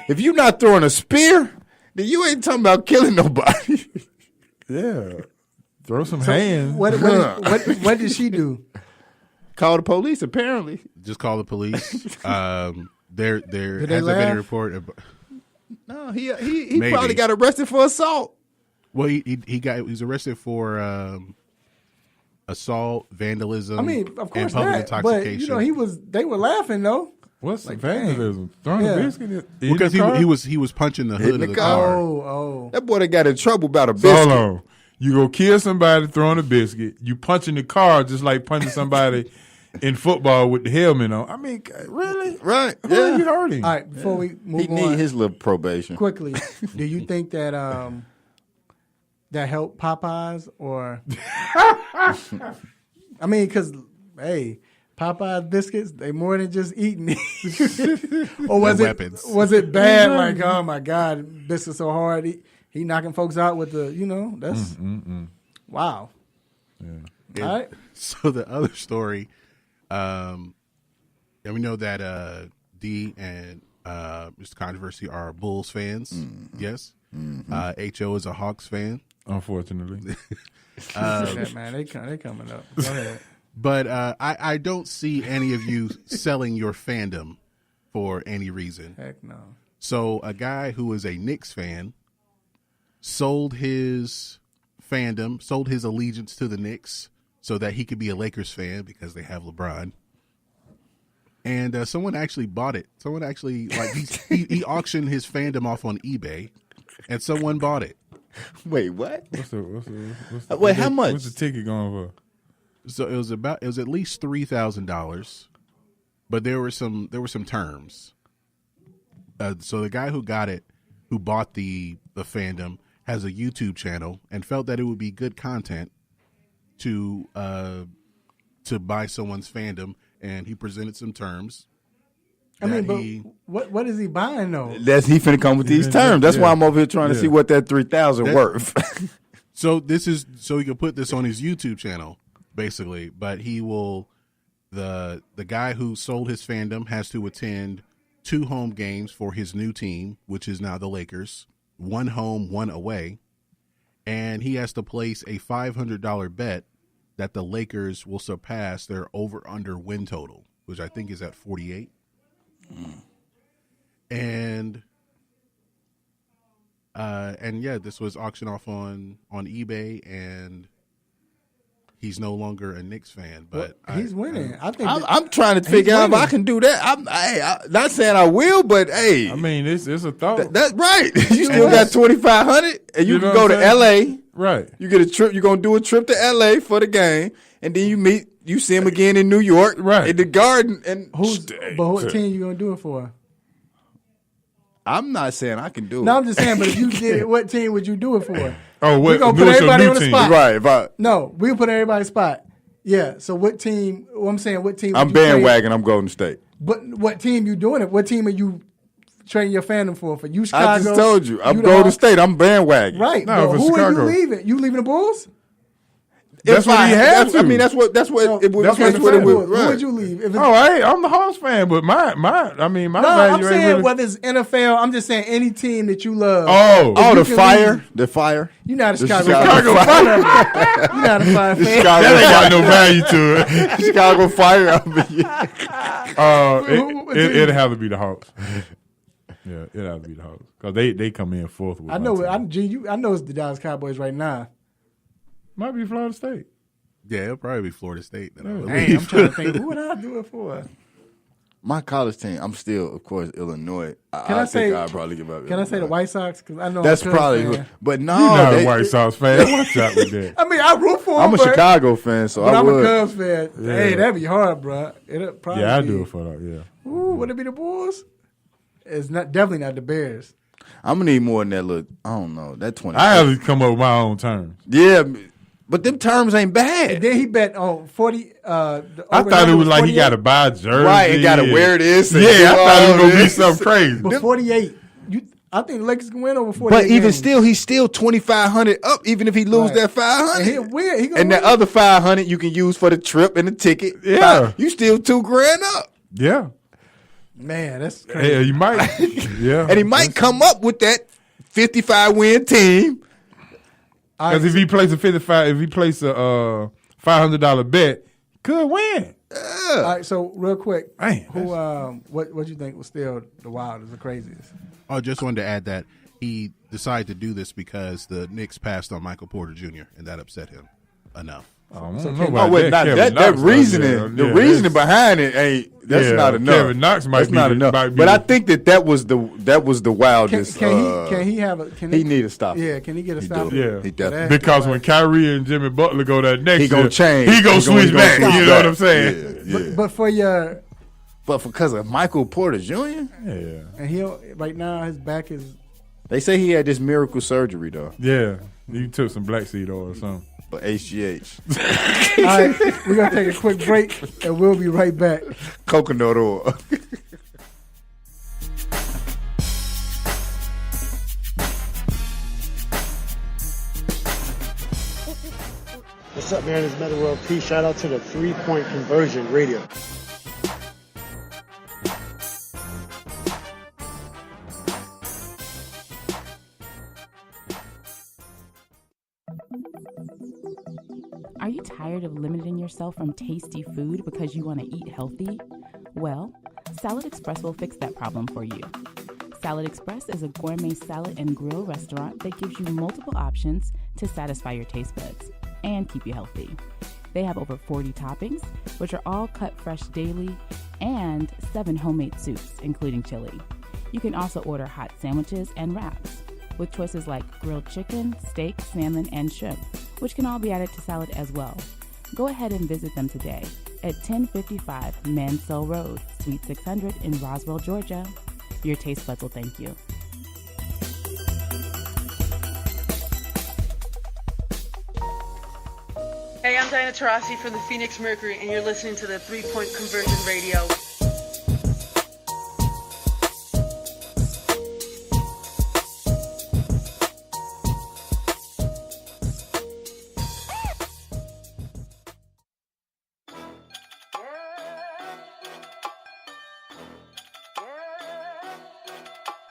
If you're not throwing a spear, then you ain't talking about killing nobody. Yeah. Throw some hands. What did she do? Call the police, apparently. Just call the police. There hasn't been a report. No, he probably got arrested for assault. Well, he was arrested for assault, vandalism. I mean, of course, and public intoxication. But they were laughing though. What's like vandalism? Throwing a biscuit because he was punching the hood of the car. Oh, that boy got in trouble about a biscuit. Hold on. You go kill somebody throwing a biscuit. You punching the car just like punching somebody in football with the helmet on. I mean, really? Right. Who are you hurting? All right, before we move on. He need his little probation. Quickly, do you think that that helped Popeyes or... I mean, because hey, Popeye biscuits, they more than just eating. Or was it bad? Like, oh my God, biscuits so hard. He knocking folks out with the, that's wow. Yeah. All right. So the other story, and we know that D and Mr. Controversy are Bulls fans. Yes. HO is a Hawks fan. Unfortunately. Man, they coming up. Go ahead. But I don't see any of you selling your fandom for any reason. Heck no. So a guy who is a Knicks fan sold his fandom, sold his allegiance to the Knicks so that he could be a Lakers fan because they have LeBron. And someone actually bought it. Someone actually, he auctioned his fandom off on eBay, and someone bought it. Wait, what? Wait, how much? What's the ticket going for? So it was at least $3,000, but there were some terms. So the guy who bought the fandom, has a YouTube channel and felt that it would be good content to buy someone's fandom, and he presented some terms. I mean, but what is he buying though? He finna come with these terms. That's why I'm over here trying to see what that 3,000 worth. So he can put this on his YouTube channel, basically. But he will, the guy who sold his fandom has to attend 2 home games for his new team, which is now the Lakers. 1 home, 1 away, and he has to place a $500 bet that the Lakers will surpass their over/under win total, which I think is at 48. And yeah, this was auctioned off on eBay, and he's no longer a Knicks fan, but he's winning. I think I'm trying to figure out if I can do that. I'm not saying I will, but hey, I mean, it's a thought. That's right. You still got $2,500, and you can go to LA. Right. You get a trip. You're gonna do a trip to LA for the game, and then you see him again in New York, right, in the Garden. And what team you gonna do it for? I'm not saying I can do it. No, I'm just saying. But if you did it, what team would you do it for? Oh, we're gonna put everybody on the spot, right? No, we'll put everybody on the spot. Yeah. So what team? Well, I'm saying what team? I'm bandwagon. I'm Golden State. But what team you doing it? What team are you trading your fandom for? For you, Chicago? I just told you. I'm Golden State. I'm bandwagon. Right. No, but who are you leaving? You leaving the Bulls? That's what he has to. I mean, that's what it would. Who would you leave? I'm the Hawks fan, but my value. I'm saying whether it's NFL. I'm just saying any team that you love. The Fire. The Fire. You're not a Chicago fan. You're not a Fire fan. That ain't got no value to it. Chicago Fire. It'd have to be the Hawks. Yeah, it'd have to be the Hawks because they come in fourth. With I know. I know it's the Dallas Cowboys right now. Might be Florida State. Yeah, it'll probably be Florida State. I'm trying to think. Who would I do it for? My college team, I'm still, of course, Illinois. I think I'll probably give up. Can I say the White Sox? Because I know that's probably. But no, you're not a White Sox fan. Watch out with that. I mean, I root for them. I'm a Chicago fan, so I'm would. a Cubs fan. Yeah. Hey, that'd be hard, bro. It'd probably I do it for that. Yeah. Ooh, would it be the Bulls? It's definitely not the Bears. I'm gonna need more than that. Look, I don't know that 20. I have to come up with my own terms. Yeah. But them terms ain't bad. And then he bet on 40. I thought it was like 48. He got to buy a jersey. Right, and got to wear this. Yeah, I thought it was going to be something crazy. But 48. I think the Lakers can win over 48. But even games. still, he's still 2,500 up, even if he lose that 500. And he'll win. And the other 500 you can use for the trip and the ticket. Yeah. You still $2,000 up. Yeah. Man, that's crazy. Yeah, you might. Yeah. And he might come up with that 55-win team. Because if he plays a $500 bet, could win. All right, so real quick, man, what you think was still the wildest, the craziest? I just wanted to add that he decided to do this because the Knicks passed on Michael Porter Jr. and that upset him enough. That reasoning, the reasoning behind it ain't. That's not enough. Kevin Knox might be enough. But I think that was the wildest. Can he have a? He need a stop. Yeah, can he get a stop? Yeah, he definitely. Because when Kyrie and Jimmy Butler go that next, he gonna change. He gonna switch back. You know what I'm saying? Yeah. But for your. But because of Michael Porter Jr. Yeah, and right now his back is. They say he had this miracle surgery though. Yeah, he took some black seed oil or something. or HGH. All right, we're going to take a quick break, and we'll be right back. Coconut oil. What's up, man? It's Meta World Peace. Shout out to the 3-Point Conversion Radio. Are you tired of limiting yourself from tasty food because you want to eat healthy? Well, Salad Express will fix that problem for you. Salad Express is a gourmet salad and grill restaurant that gives you multiple options to satisfy your taste buds and keep you healthy. They have over 40 toppings, which are all cut fresh daily, and 7 homemade soups, including chili. You can also order hot sandwiches and wraps, with choices like grilled chicken, steak, salmon, and shrimp, which can all be added to salad as well. Go ahead and visit them today at 1055 Mansell Road, Suite 600 in Roswell, Georgia. Your taste buds will thank you. Hey, I'm Diana Taurasi from the Phoenix Mercury, and you're listening to the 3-Point Conversion Radio.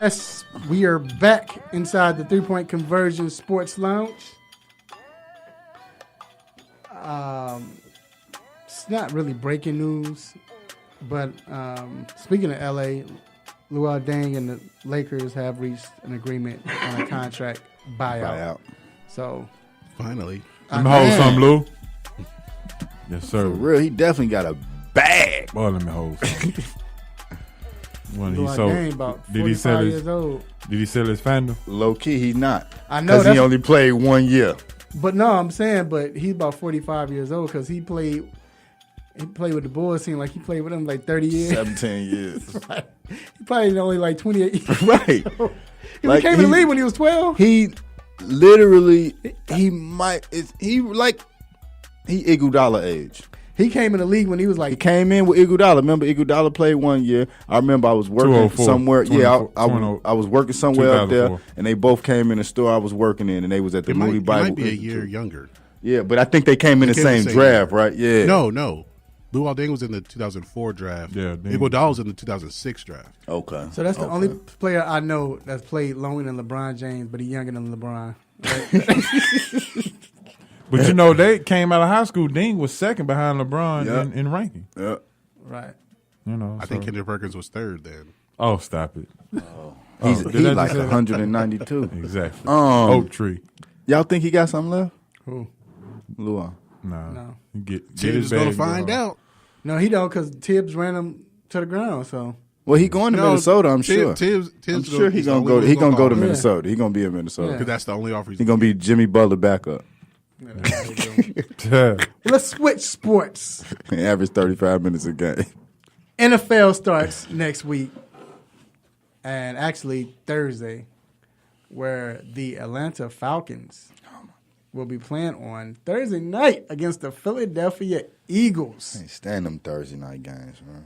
Yes, we are back inside the 3-Point Conversion Sports Lounge. It's not really breaking news, but speaking of LA, Luol Deng and the Lakers have reached an agreement on a contract buyout. So finally, let me hold some, Lou. Yes, sir. For real, he definitely got a bag. Boy, let me hold some. Did he sell his? Did he sell his Fandom? Low key, he's not. I know because he only played 1 year. But no, I'm saying, but he's about 45 years old because he played with the Bulls. Seemed like he played with them like 30 years, 17 years. Right. He probably only like 28 years. Right. He came in the league when he was 12. He literally, he Iguodala age. He came in the league when he was like. He came in with Iguodala. Remember, Iguodala played 1 year. I remember I was working somewhere. I was working somewhere out there, and they both came in the store I was working in, and they was at the Moody Bible. He might be a year younger. Yeah, but I think they came in the same draft, year. right? Yeah. No. Luol Deng was in the 2004 draft. Yeah. Iguodala was in the 2006 draft. Okay. So that's the only player I know that's played longer than LeBron James, but he's younger than LeBron. Right? But you know, they came out of high school. Deng was second behind LeBron in ranking. Yeah. Right. You know, I think Kendrick Perkins was third then. Oh, stop it. He's like 192. Exactly. Oak tree. Y'all think he got something left? Who? Luol. No. Get Tibbs his is going bag to find out. No, he don't because Tibbs ran him to the ground. So. Well, he going to Minnesota, I'm sure. Tibbs I'm sure he's going to go. He's going to go to Minnesota. He's going to be in Minnesota. Because that's the only offer he's going to be Jimmy Butler backup. Let's switch sports. He averaged 35 minutes a game. NFL starts next week, and actually Thursday, where the Atlanta Falcons will be playing on Thursday night against the Philadelphia Eagles. I can't stand them Thursday night games, man.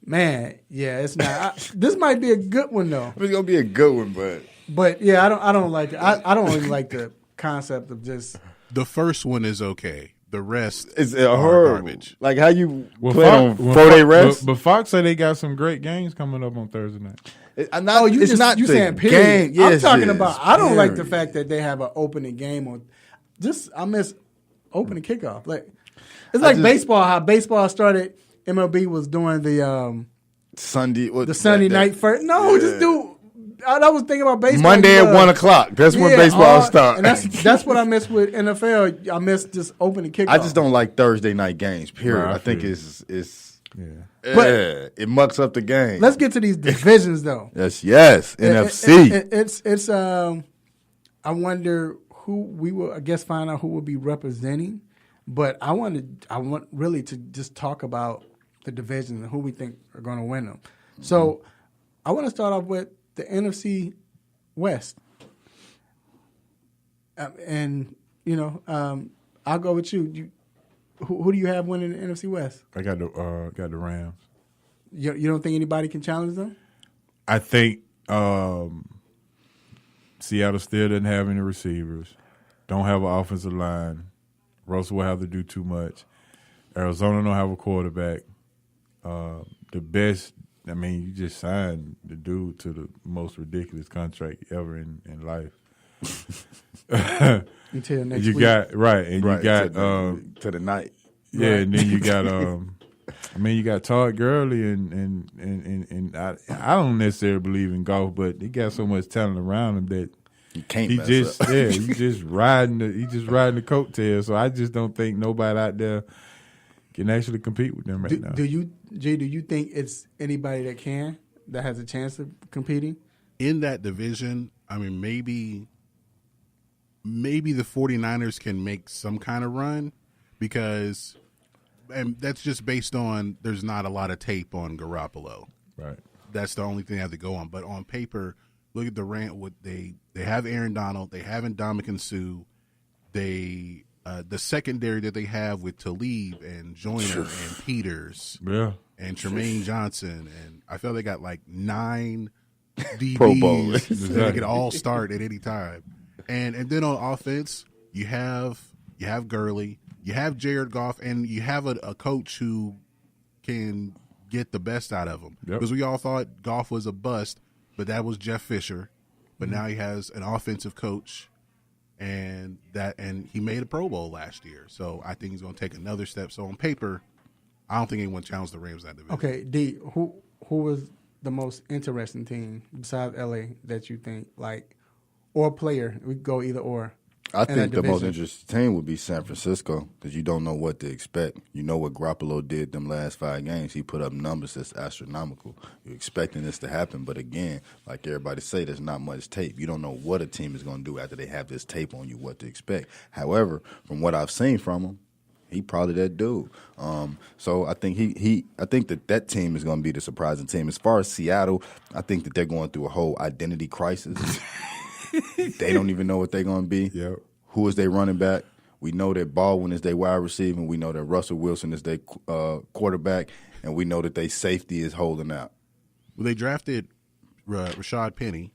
Man, yeah, it's not. This might be a good one though. It's gonna be a good one, but yeah, I don't like it. I don't really like the concept of just. The first one is okay. The rest is garbage. Like how you play on 4-day rest. But Fox say they got some great games coming up on Thursday night. You saying period? Game. I'm talking about. I don't like the fact that they have an opening game on. I miss opening kickoff. Like it's like baseball. How baseball started. MLB was doing the Sunday night first. No, just do. I was thinking about baseball. Monday at 1:00. That's when baseball starts. And that's what I miss with NFL. I miss just opening kickoff. I just don't like Thursday night games. Period. Right, I think it mucks up the game. Let's get to these divisions though. Yes. NFC. It's I wonder who we will. I guess find out who will be representing. But I want really to just talk about the division and who we think are going to win them. Mm-hmm. So I want to start off with the NFC West. And, I'll go with you. Who do you have winning the NFC West? I got the Rams. You don't think anybody can challenge them? I think Seattle still doesn't have any receivers. Don't have an offensive line. Russell will have to do too much. Arizona don't have a quarterback. The best, I mean, you just signed the dude to the most ridiculous contract ever in life. Until next you week. Got right, and Right, you got to the night. Yeah, Right. and then you got you got Todd Gurley and I don't necessarily believe in golf, but he got so much talent around him that you can't he mess just up. he just riding the coattails. So I just don't think nobody out there can actually compete with them right now. Do you think it's anybody that has a chance of competing in that division? I mean, maybe the 49ers can make some kind of run because, and that's just based on there's not a lot of tape on Garoppolo. Right. That's the only thing they have to go on. But on paper, look at the rant. What they have Aaron Donald, they have Ndamukong Suh, they the secondary that they have with Talib and Joyner and Peters, and Tremaine Johnson, and I feel they got like 9 DBs Pro Bowl. that could all start at any time. And then on offense, you have Gurley, you have Jared Goff, and you have a coach who can get the best out of him. Because we all thought Goff was a bust, but that was Jeff Fisher. But now he has an offensive coach, and he made a Pro Bowl last year. So I think he's going to take another step. So on paper, I don't think anyone challenged the Rams in that division. Okay, D, who was the most interesting team besides LA that you think, like, or player? We could go either or. I think the most interesting team would be San Francisco because you don't know what to expect. You know what Garoppolo did them last 5 games. He put up numbers that's astronomical. You're expecting this to happen, but again, like everybody say, there's not much tape. You don't know what a team is going to do after they have this tape on you, what to expect. However, from what I've seen from him, he probably that dude. So I think I think that team is going to be the surprising team. As far as Seattle, I think that they're going through a whole identity crisis. They don't even know what they're going to be. Yep. Who is their running back? We know that Baldwin is their wide receiver. We know that Russell Wilson is their quarterback. And we know that their safety is holding out. Well, they drafted Rashad Penny.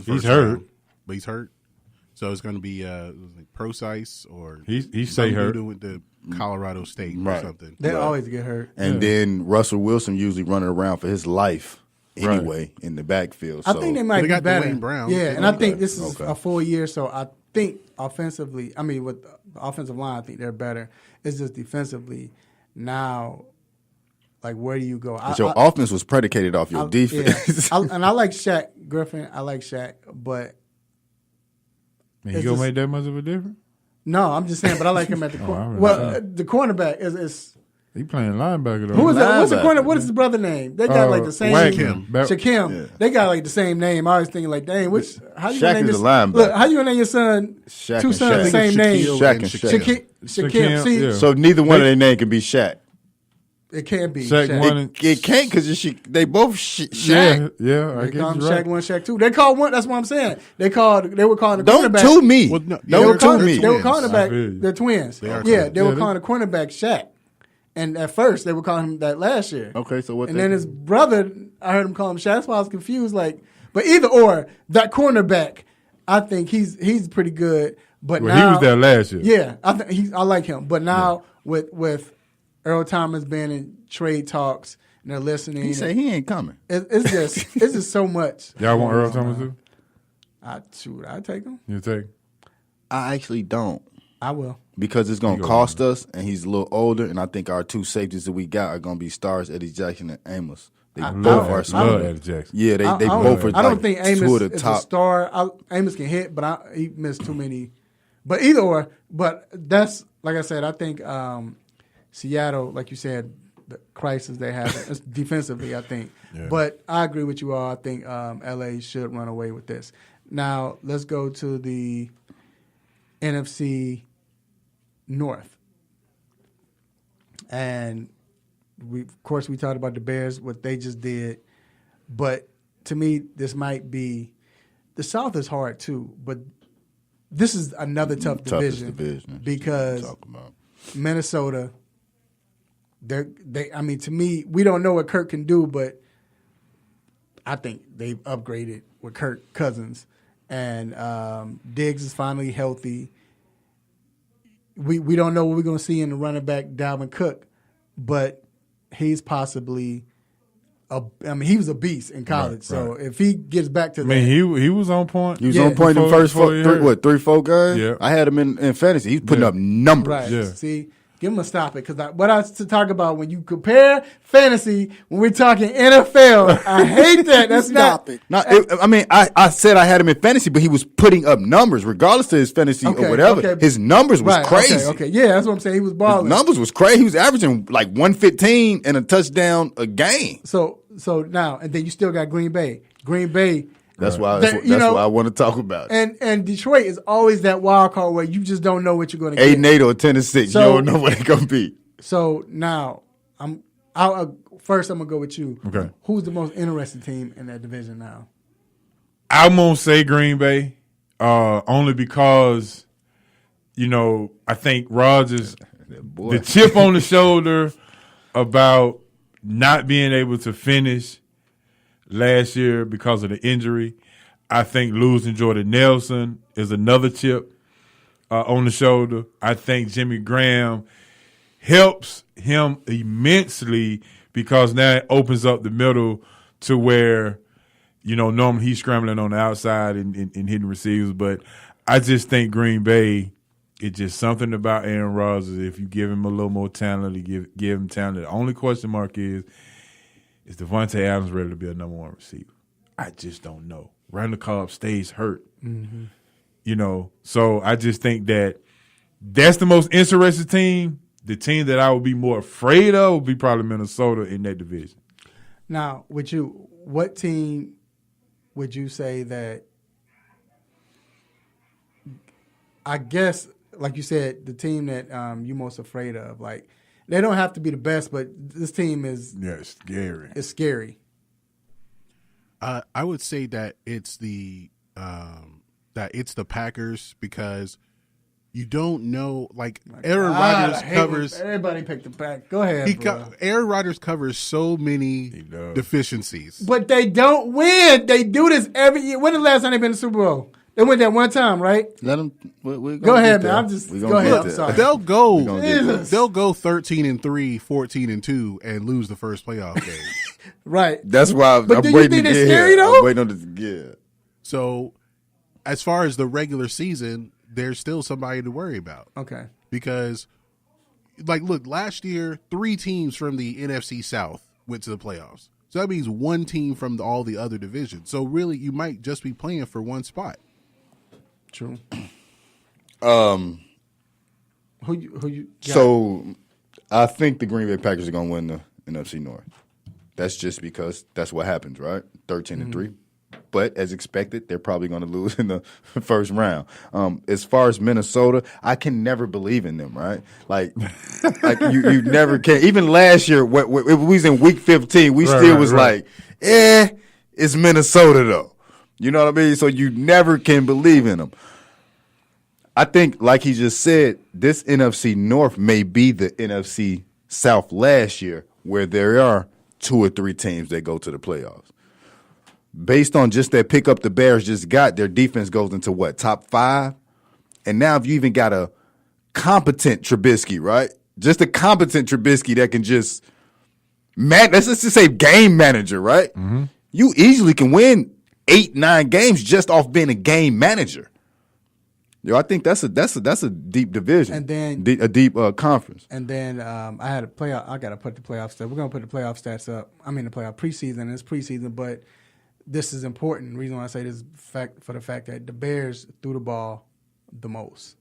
He's hurt. But he's hurt. So it's going to be Procise or he's say hurt with the Colorado State or something. They always get hurt. And then Russell Wilson usually running around for his life anyway in the backfield. I think they might be better. Dwayne Brown. Yeah, and I think this is a full year, so I think offensively, I mean, with the offensive line, I think they're better. It's just defensively now, like, where do you go? But your offense was predicated off your defense. Yeah. And I like Shaq Griffin. I like Shaq, but he gonna make that much of a difference? No, I'm just saying. But I like him at the corner. Well, the cornerback is. He playing linebacker though. Who is that? What's the corner? What is his brother name? They got like the same Shaquem. Yeah. They got like the same name. I was thinking like, dang, which how you Shaq gonna name is this? a linebacker. Look, how you gonna name your son? Shaq Two and sons, Shaq. the same name. Shaq and Shaq. Shaquem. See, So neither one of their name can be Shaq. it can't be Shaq Shaq. one and- It can't because they both Shaq. Yeah, I They guess call him you're right. Shaq 1, Shaq 2. They called one. That's what I'm saying. They were calling the Don't cornerback. to me. Well, no, They were calling me. They were calling the I feel back. you. They're twins. They are Yeah, twins. they were Yeah, calling the cornerback Shaq. And at first, they were calling him that last year. Okay, so what? And then his brother, I heard him call him Shaq. That's why I was confused. Like, but either or, that cornerback, I think he's pretty good. But Well, now he was there last year. Yeah, I think I like him. But now with Earl Thomas being in trade talks and they're listening, He said he ain't coming. it's just so much. Y'all want Earl Thomas too? I'd take him. You take? I actually don't. I will. Because it's going to cost us, and he's a little older, and I think our two safeties that we got are going to be stars, Eddie Jackson and Amos. They both are love Eddie Jackson. Yeah, they both are. I don't think Amos two of the is top. a star. Amos can hit, but he missed too many. But either or, but that's like I said. I think Seattle, like you said, the crisis they have is defensively. I think, but I agree with you all. I think LA should run away with this. Now let's go to the NFC North, and of course we talked about the Bears, what they just did, but to me this might be the South is hard too, but this is another tough Toughest division because Minnesota. I mean, to me, we don't know what Kirk can do, but I think they've upgraded with Kirk Cousins, and Diggs is finally healthy. We don't know what we're going to see in the running back Dalvin Cook, but he's possibly he was a beast in college. So if he gets back to he was on point. He was on point in the first 3-4 games. Yeah. I had him in fantasy. He's putting up numbers. Right. Yeah. See, give him a stop it because what I to talk about when you compare fantasy when we're talking NFL, I hate that. That's stop it. No, I said I had him in fantasy, but he was putting up numbers regardless of his fantasy or whatever. Okay. His numbers was crazy. Okay, yeah, that's what I'm saying. He was balling. His numbers was crazy. He was averaging like 115 and a touchdown a game. So now and then you still got Green Bay. That's why I want to talk about it. And Detroit is always that wild card where you just don't know what you're going to get. 8-8 or 10-6. So, you don't know what they're going to be. So now I'm going to go with you. Okay. Who's the most interesting team in that division now? I'm going to say Green Bay, only because, I think Rodgers, the chip on the shoulder about not being able to finish last year because of the injury. I think losing Jordan Nelson is another chip on the shoulder. I think Jimmy Graham helps him immensely because now it opens up the middle to where, normally he's scrambling on the outside and hitting receivers. But I just think Green Bay, it's just something about Aaron Rodgers. If you give him a little more talent, give him talent. The only question mark is Devontae Adams ready to be a number one receiver? I just don't know. Randall Cobb stays hurt. Mm-hmm. So I just think that's the most interesting team. The team that I would be more afraid of would be probably Minnesota in that division. Now, what team would you say that, I guess, like you said, the team that you're most afraid of, like, they don't have to be the best, but this team is scary. It's scary. I would say that it's the Packers because you don't know. Like Aaron Rodgers covers. Everybody picked the Pack. Go ahead. Aaron Rodgers covers so many deficiencies, but they don't win. They do this every year. When the last time they been to the Super Bowl? They went that one time, right? Let them. Go ahead, man. Go ahead. I'm sorry. They'll go 13-3, 14-2, and lose the first playoff game. Right. That's why I'm waiting. You think they're scary though? I'm waiting on this. Yeah. So, as far as the regular season, there's still somebody to worry about. Okay. Because, look, last year 3 teams from the NFC South went to the playoffs. So that means 1 team from all the other divisions. So really, you might just be playing for one spot. True. Who you got? So I think the Green Bay Packers are going to win the NFC North. That's just because that's what happens, right? 13-3. But as expected, they're probably going to lose in the first round. As far as Minnesota, I can never believe in them, right? Like you never can. Even last year, if we was in week 15, we still was like, it's Minnesota though. You know what I mean? So you never can believe in them. I think, like he just said, this NFC North may be the NFC South last year where there are 2 or 3 teams that go to the playoffs. Based on just that pickup the Bears just got, their defense goes into what, top 5? And now if you even got a competent Trubisky, right? Just a competent Trubisky that can just, let's just say game manager, right? Mm-hmm. You easily can win 8-9 games just off being a game manager. I think that's a deep division, and then a deep conference. And then I had a playoff. I got to put the playoff stats. We're gonna put the playoff stats up. I mean the playoff preseason. It's preseason, but this is important. The reason why I say this is for the fact that the Bears threw the ball the most.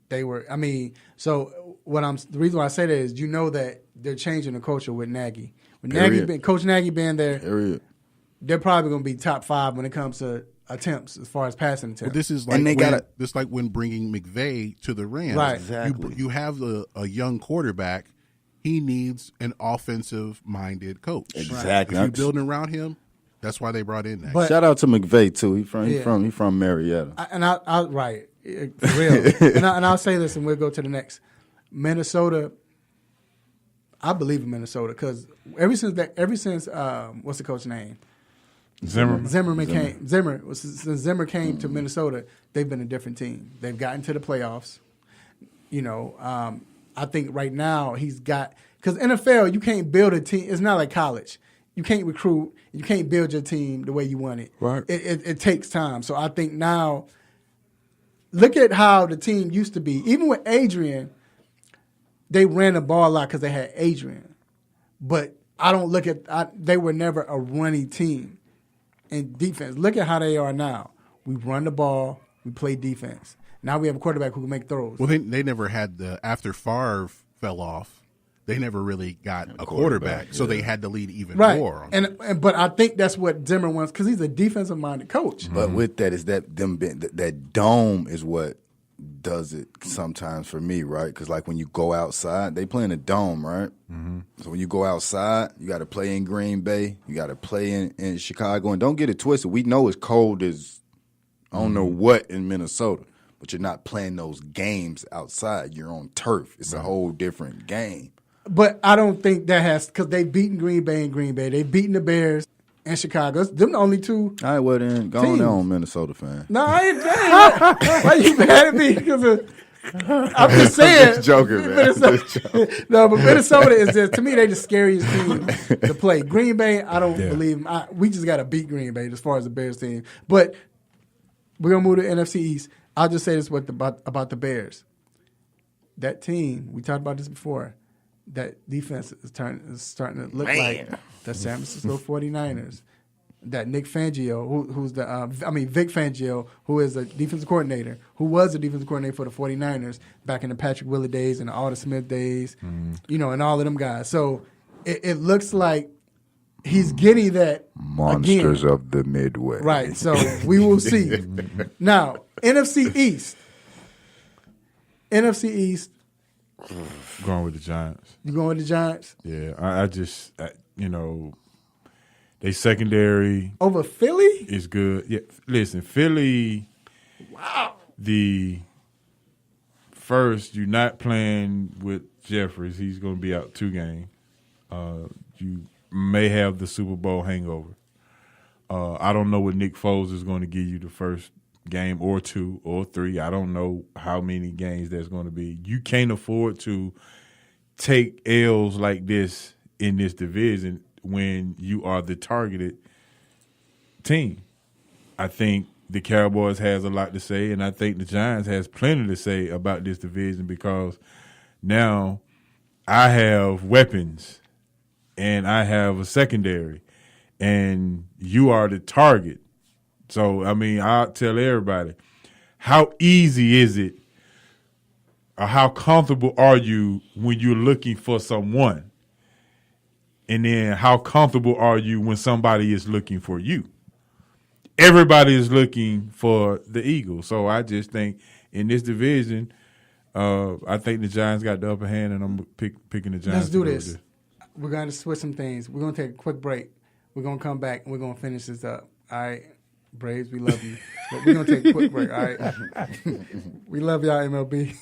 They were. I mean, so the reason why I say that is that they're changing the culture with Nagy. With Coach Nagy being there. They're probably going to be top 5 when it comes to attempts as far as passing attempts. Well, this is like when bringing McVay to the Rams. Right. Exactly. You have a young quarterback. He needs an offensive-minded coach. Exactly. If you're building around him, That's why they brought in that. But- Shout out to McVay too. He Yeah. from Marietta. I right, for real. and I'll say this, and we'll go to the next. Minnesota. I believe in Minnesota because ever since what's the coach's name? Zimmerman. Since Zimmer came to Minnesota, they've been a different team. They've gotten to the playoffs. I think right now he's got because NFL you can't build a team. It's not like college. You can't recruit. You can't build your team the way you want it. Right. It takes time. So I think now, look at how the team used to be. Even with Adrian, they ran the ball a lot because they had Adrian. But I don't look at they were never a running team in defense. Look at how they are now. We run the ball. We play defense. Now we have a quarterback who can make throws. Well, they never had after Favre fell off, they never really got a quarterback, so they had to lead even more. But I think that's what Zimmer wants because he's a defensive minded coach. But with that is that dome is what does it sometimes for me, right? Because like when you go outside, they play in a dome, right? Mm-hmm. So when you go outside, you got to play in Green Bay, you got to play in Chicago, and don't get it twisted. We know it's cold as I don't know what in Minnesota. But you're not playing those games outside. You're on turf. It's a whole different game. But I don't think that has because they've beaten Green Bay and Green Bay. They've beaten the Bears and Chicago. Them the only two. All right, well then, go on down, Minnesota fan. No, I ain't mad. Why you mad at me? Because I'm just saying. I'm just joking, man. No, but Minnesota is just, to me, they the scariest team to play. Green Bay, I don't believe them. We just got to beat Green Bay as far as the Bears team. But we're going to move to NFC East. I'll just say this about the Bears. That team, we talked about this before, that defense is starting to look like the San Francisco 49ers. That Nick Fangio, who's Vic Fangio, who is a defensive coordinator, who was a defensive coordinator for the 49ers back in the Patrick Willard days and the Alden Smith days, and all of them guys. So it looks like he's getting that Monsters again. of the Midway. Right, so we will see. Now, NFC East. Going with the Giants. You going with the Giants? Yeah, I just they secondary over Philly is good. Yeah, listen, Philly. Wow. The first, you're not playing with Jeffries. He's going to be out 2 games. You may have the Super Bowl hangover. I don't know what Nick Foles is going to give you the first game or 2 or 3. I don't know how many games there's going to be. You can't afford to take L's like this in this division when you are the targeted team. I think the Cowboys has a lot to say, and I think the Giants has plenty to say about this division because now I have weapons and I have a secondary, and you are the target. So, I'll tell everybody, how easy is it or how comfortable are you when you're looking for someone? And then how comfortable are you when somebody is looking for you? Everybody is looking for the Eagles. So I just think in this division, I think the Giants got the upper hand, and I'm picking the Giants. Let's do this. We're going to switch some things. We're going to take a quick break. We're going to come back, and we're going to finish this up. All right? Braves, we love you. But we're going to take a quick break, all right? We love y'all, MLB.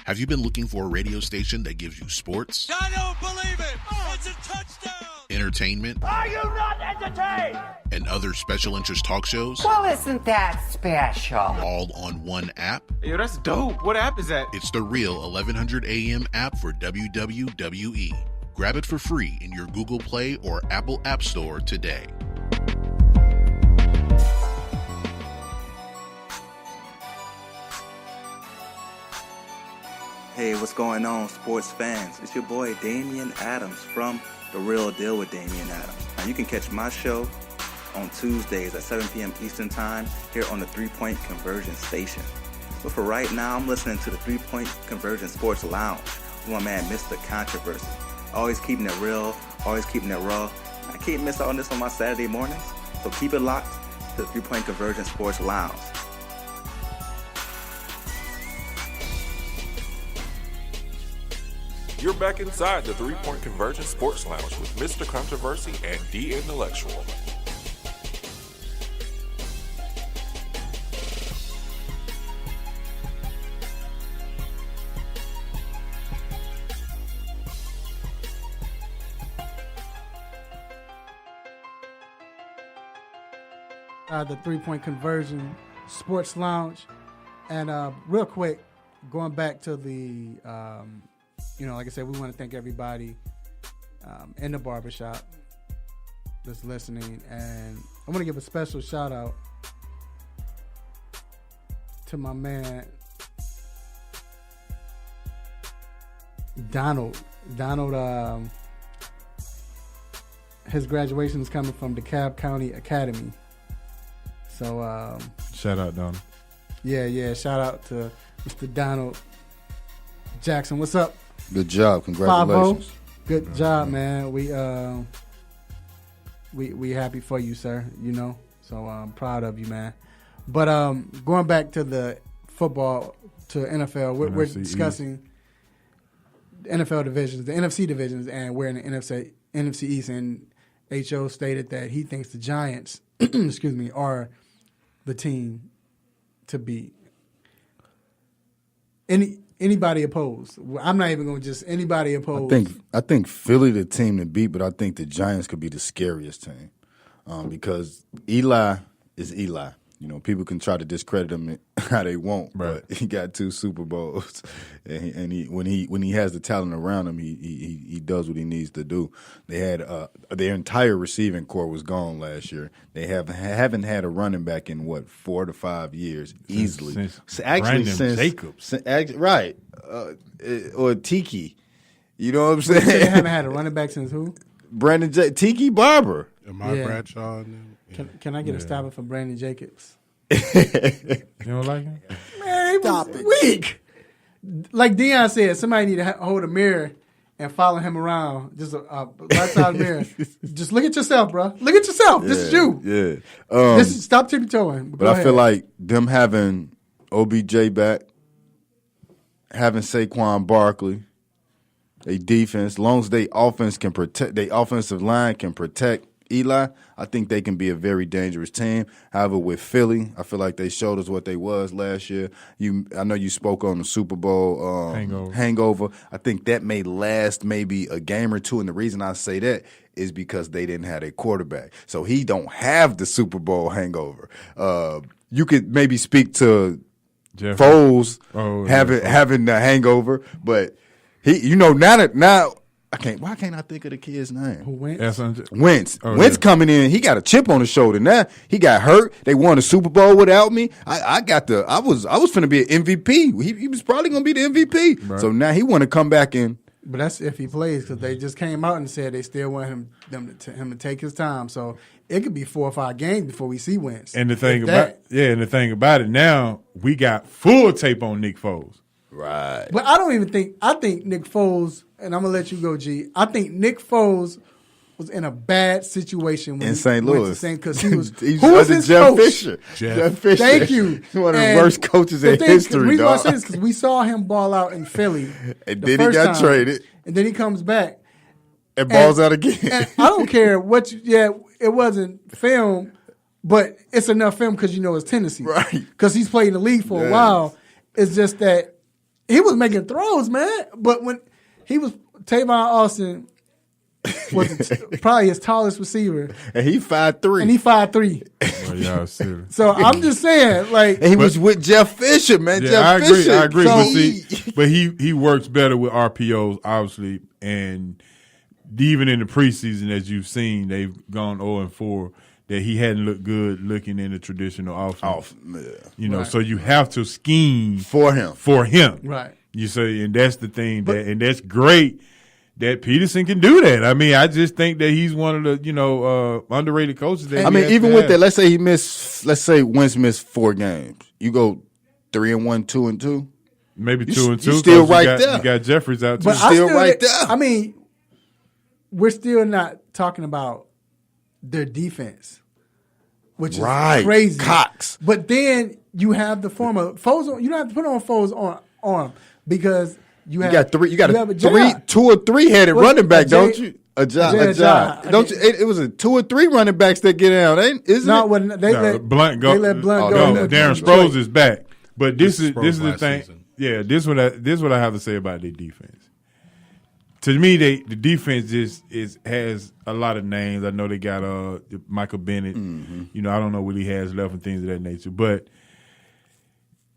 Have you been looking for a radio station that gives you sports? I don't believe it! It's a touchdown! Entertainment? Are you not entertained? And other special interest talk shows? Well, isn't that special? All on one app? Yo, that's dope. What app is that? It's the real 1100 AM app for WWE. Grab it for free in your Google Play or Apple App Store today. Hey, what's going on, sports fans? It's your boy Damian Adams from The Real Deal with Damian Adams. Now, you can catch my show on Tuesdays at 7 p.m. Eastern Time here on the 3 Point Conversion Station. But for right now, I'm listening to the 3 Point Conversion Sports Lounge with my man, Mr. Controversy. Always keeping it real, always keeping it raw. I can't miss out on this on my Saturday mornings, so keep it locked to the 3 Point Conversion Sports Lounge. You're back inside the 3 Point Conversion Sports Lounge with Mr. Controversy and D Intellectual. The 3 Point Conversion Sports Lounge. And real quick, going back to the, like I said, we want to thank everybody in the barbershop that's listening. And I want to give a special shout out to my man, Donald. Donald, his graduation is coming from DeKalb County Academy. So shout out, Donald. Yeah. Shout out to Mr. Donald Jackson. What's up? Good job. Congratulations. 5-0. Good job, man. We happy for you, sir. So I'm proud of you, man. But going back to the football to NFL, we're discussing the NFL divisions, the NFC divisions, and we're in the NFC East. And H.O. stated that he thinks the Giants, are the team to beat. Anybody opposed? I'm not even going to just anybody opposed. I think Philly the team to beat, but I think the Giants could be the scariest team because Eli is Eli. People can try to discredit him how they want, but he got 2 Super Bowls, and when he has the talent around him, he does what he needs to do. They had their entire receiving core was gone last year. They haven't had a running back in 4 to 5 years easily. Since Jacobs, right? Or Tiki. You know what I'm saying? They haven't had a running back since who? Tiki Barber. Bradshaw. Can I get a stopper for Brandon Jacobs? You don't like him? Man, stop it. Weak. Like Deion said, somebody need to hold a mirror and follow him around. Just a right side mirror. Just look at yourself, bro. Look at yourself. This is you. Yeah. Stop tippy-toeing. But I feel like them having OBJ back, having Saquon Barkley, they defense, as long as they offense can protect, they offensive line can protect Eli, I think they can be a very dangerous team. However, with Philly, I feel like they showed us what they was last year. I know you spoke on the Super Bowl hangover. I think that may last maybe a game or two, and the reason I say that is because they didn't have a quarterback. So he don't have the Super Bowl hangover. You could maybe speak to Foles having the hangover, but he, now. Why can't I think of the kid's name? Who Wentz? Wentz. Wentz coming in. He got a chip on his shoulder. Now he got hurt. They won the Super Bowl without me. I was finna be an MVP. He was probably gonna be the MVP. Right. So now he want to come back in. But that's if he plays, because they just came out and said they still want him to take his time. So it could be 4 or 5 games before we see Wentz. And the thing about it now, we got full tape on Nick Foles. Right. But I think Nick Foles, and I'm going to let you go, G. I think Nick Foles was in a bad situation when in St. Louis. Because he was who was his Jeff coach? Fisher. Jeff Fisher. Thank you. One of the worst coaches in history, The reason dog. why I say this because we saw him ball out in Philly. And then he got traded. And then he comes back. And balls out again. And I don't care it wasn't film, but it's enough film because his tendency. Right. Because he's played in the league for a while. It's just that he was making throws, man. But when he was Tavon Austin was probably his tallest receiver. And he 5'3". And he 5'3". Oh, y'all serious. So I'm just saying, and he was with Jeff Fisher, man. Yeah, Jeff Fisher. I agree. But he works better with RPOs, obviously, and even in the preseason, as you've seen, they've gone 0-4. That he hadn't looked good looking in the traditional offense. So you have to scheme for him. Right. You say, and that's the thing and that's great that Peterson can do that. I mean, I just think that he's one of the, underrated coaches. Even with that, let's say Wentz missed 4 games. You go 3-1, 2-2. Maybe 2-2. You still right there. You got Jeffries out too. But still right there. I mean, we're still not talking about their defense. which is Right. crazy. Cox. But then you have the former Foles. You don't have to put on Foles arm because you have You got have a a J.I. 2 or 3 headed What's running back, a don't J- you? A J- job. Don't you? It was a 2 or 3 running backs that get out, isn't No, it? when they let Blunt go. They let Blunt Oh, go. no, Darren Detroit. Sproles is back, but this is Sproles the last thing. season. Yeah, this is what I have to say about their defense. To me, the defense has a lot of names. I know they got Michael Bennett. You know, I don't know what he has left and things of that nature, but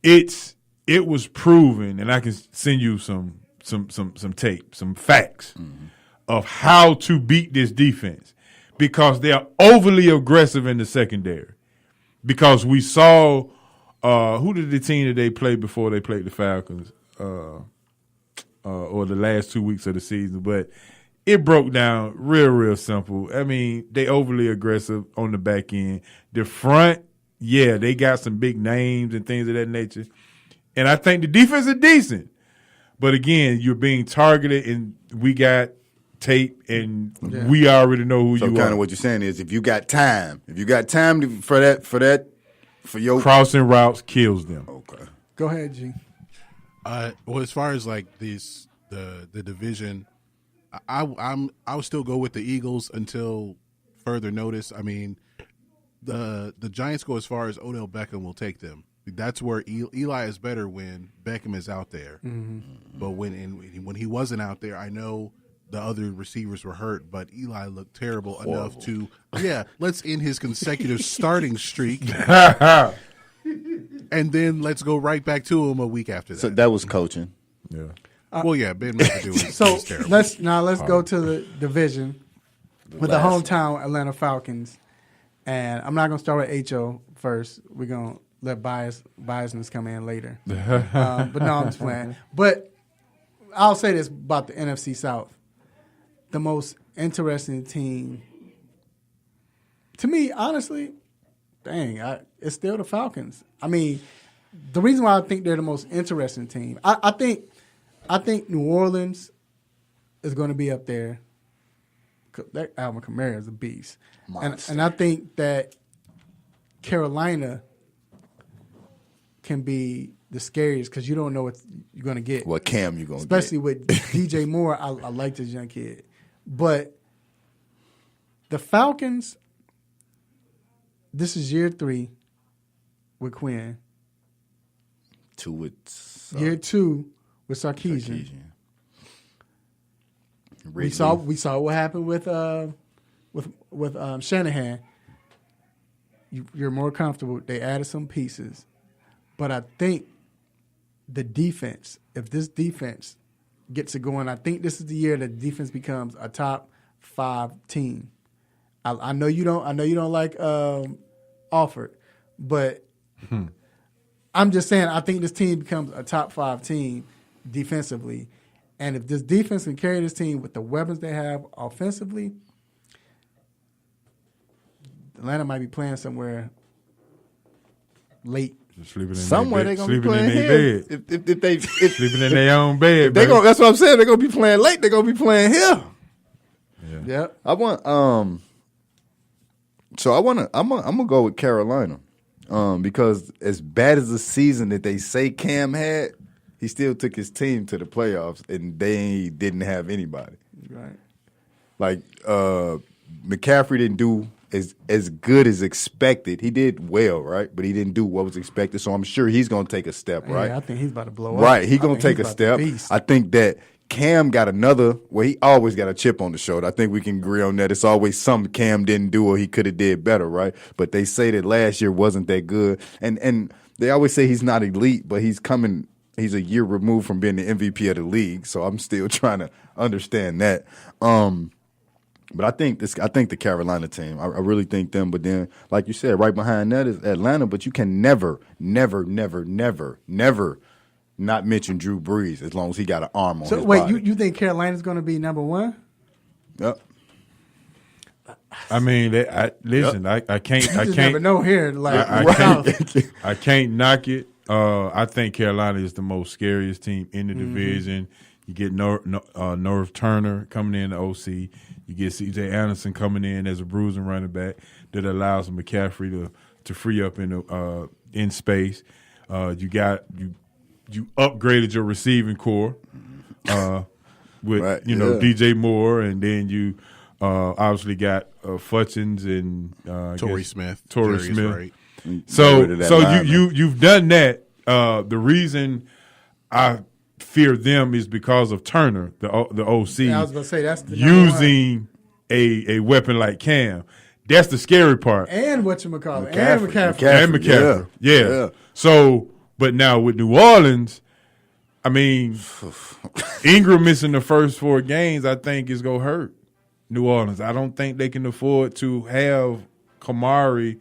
it was proven, and I can send you some tape, some facts of how to beat this defense because they are overly aggressive in the secondary. Because we saw who did the team that they played before they played the Falcons, or the last 2 weeks of the season, but it broke down real simple. I mean, they overly aggressive on the back end. The front, yeah, they got some big names and things of that nature. And I think the defense is decent. But again, you're being targeted, and we got tape, and we already know who So you are. kind of what you're saying is if you got time for your crossing routes kills them. Okay. Go ahead, G. Well, as far as like the division, I'll still go with the Eagles until further notice. I mean, the Giants go as far as Odell Beckham will take them. That's where Eli is better when Beckham is out there. Mm-hmm. But when he wasn't out there, I know the other receivers were hurt, but Eli looked terrible enough to let's end his consecutive starting streak. And then let's go right back to him a week after that. So that was coaching. Yeah. Ben McAdoo was So terrible. let's go to the division with the hometown Atlanta Falcons, and I'm not gonna start with HO first. We're gonna let biasness come in later. But no, I'm just playing. But I'll say this about the NFC South: the most interesting team to me, honestly. It's still the Falcons. I mean, the reason why I think they're the most interesting team, I think New Orleans is going to be up there. That Alvin Kamara is a beast, and I think that Carolina can be the scariest because you don't know what you're going to get. What Cam you going to get? Especially with DJ Moore. I like this young kid, but the Falcons. This is year 3 with Quinn. 2 with year 2 with Sarkisian. We saw what happened with Shanahan. You're more comfortable. They added some pieces, but I think the defense. If this defense gets it going, I think this is the year that the defense becomes a top 5 team. I know you don't like Alford, but I'm just saying I think this team becomes a top 5 team defensively, and if this defense can carry this team with the weapons they have offensively, Atlanta might be playing somewhere late. Somewhere they're gonna be playing in here. their bed. If they Sleeping in their own bed. That's what I'm saying. They're gonna be playing late. They're gonna be playing here. Yeah. I want I'm gonna go with Carolina. Because as bad as the season that they say Cam had, he still took his team to the playoffs and they didn't have anybody. Right. Like McCaffrey didn't do as good as expected. He did well, right? But he didn't do what was expected. So I'm sure he's gonna take a step, right? Yeah, I think he's about to blow up. Right, he's gonna take a step. I think that Cam got he always got a chip on the shoulder. I think we can agree on that. It's always something Cam didn't do or he could have did better, right? But they say that last year wasn't that good. And they always say he's not elite, but he's a year removed from being the MVP of the league. So I'm still trying to understand that. But I think the Carolina team. I really think them. But then, like you said, right behind that is Atlanta. But you can never not mention Drew Brees as long as he got an arm on his body. You think Carolina's going to be number 1? Yep. I mean, I can't never know here. Like I can't knock it. I think Carolina is the most scariest team in the division. You get North Turner coming in the OC. You get C.J. Anderson coming in as a bruising running back that allows McCaffrey to free up in space. You upgraded your receiving core with DJ Moore, and then you obviously got Futchins and Torrey Smith. Right. So you've done that. The reason I fear them is because of Turner, the OC, I was gonna say that's the using a weapon like Cam. That's the scary part. And whatchamacallit, and McCaffrey. And McCaffrey. Yeah. So, but now with New Orleans, I mean, Ingram missing the first 4 games, I think is going to hurt New Orleans. I don't think they can afford to have Kamari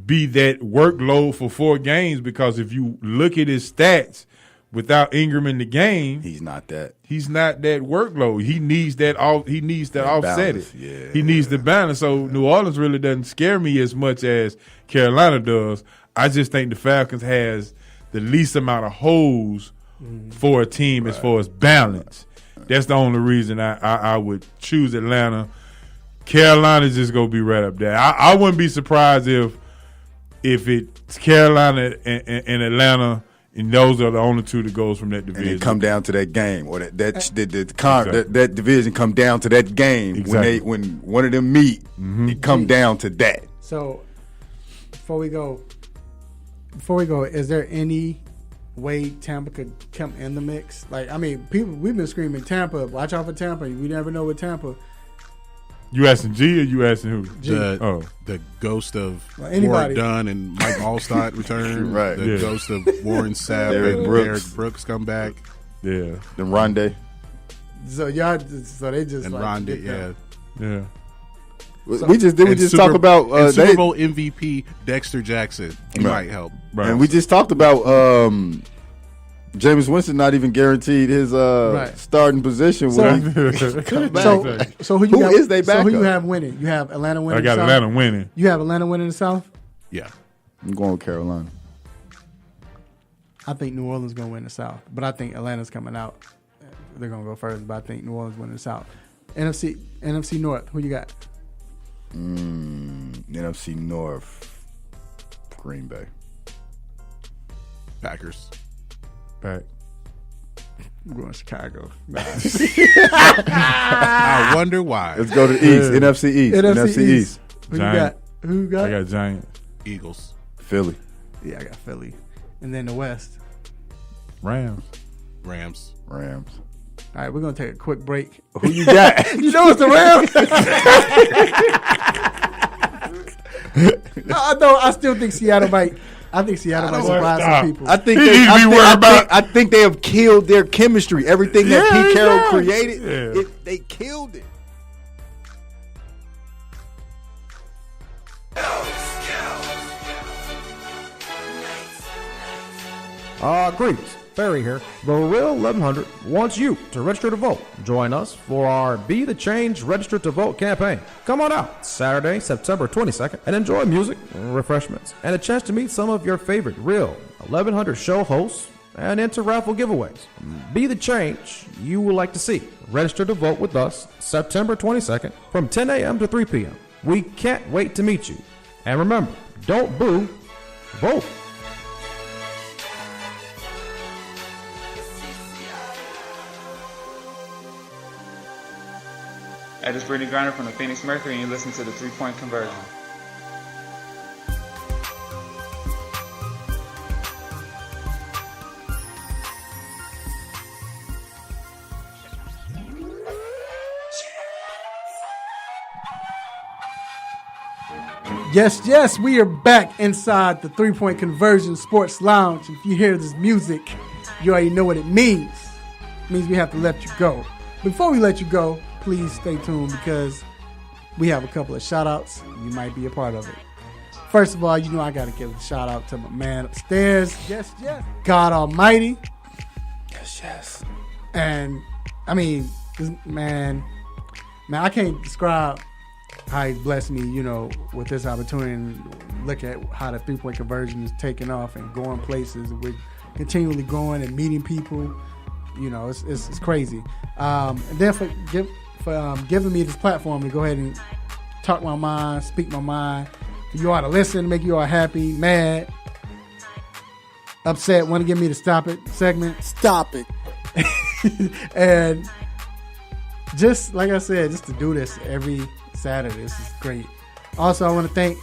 be that workload for 4 games, because if you look at his stats without Ingram in the game, he's not that workload. He needs that offset balance. it. Yeah. He needs the balance. So New Orleans really doesn't scare me as much as Carolina does. I just think the Falcons has the least amount of holes for a team as far as balance. That's the only reason I would choose Atlanta. Carolina's just gonna be right up there. I wouldn't be surprised if it's Carolina and Atlanta, and those are the only 2 that goes from that division. And it come down to that game, or that division come down to that game. Exactly. When one of them meet, it come down to that. So before we go, is there any way Tampa could come in the mix? Like, I mean, we've been screaming Tampa, watch out for Tampa. We never know with Tampa. You asking G or you asking who? The ghost of anybody. Warren Dunn and Mike Allstott return. Right. The ghost of Warren Sapp and Derek Brooks come back. Yeah. Then Rondé. So they just and like, Rondé, yeah. We just talk about Super Bowl MVP Dexter Jackson. He might help. Right. And we just talked about Jameis Winston not even guaranteed his starting position when he come back. So who is they backup? So who you have winning? You have Atlanta winning. I got Atlanta winning. You have Atlanta winning the South? Yeah. I'm going with Carolina. I think New Orleans going to win the South, but I think Atlanta's coming out. They're going to go first, but I think New Orleans winning the South. NFC North, who you got? NFC North, Green Bay. Packers. Pack. I'm going to Chicago. I wonder why. Let's go to the East. NFC East. NFC East. Who Giants. you got? Who you got? I got Giants. Eagles. Philly. Yeah, I got Philly. And then the West. Rams. All right, we're going to take a quick break. Who you got? You know it's the Rams? I still think Seattle might. I think Seattle might surprise some people. I think they have killed their chemistry. Everything that Pete Carroll created, they killed it. Greetings. Barry here. The Real 1100 wants you to register to vote. Join us for our Be the Change Register to Vote campaign. Come on out Saturday, September 22nd, and enjoy music, refreshments, and a chance to meet some of your favorite Real 1100 show hosts and enter raffle giveaways. Be the change you would like to see. Register to vote with us September 22nd from 10 a.m. to 3 p.m. We can't wait to meet you. And remember, don't boo, vote. Hey, this is Brittany Griner from the Phoenix Mercury, and you listen to the 3-Point Conversion. Yes, we are back inside the 3-Point Conversion Sports Lounge. If you hear this music, you already know what it means. It means we have to let you go. Before we let you go, please stay tuned because we have a couple of shout-outs. You might be a part of it. First of all, you know I got to give a shout-out to my man upstairs. Yes. God Almighty. Yes. And, I mean, man, I can't describe how he's blessed me, with this opportunity and look at how the 3-point conversion is taking off and going places. We're continually going and meeting people. You know, it's crazy. And then for giving me this platform to go ahead and talk my mind, speak my mind, for you all to listen, make you all happy, mad, upset, want to get me to stop it segment. Stop it. And just like I said, just to do this every Saturday, this is great. Also, I want to thank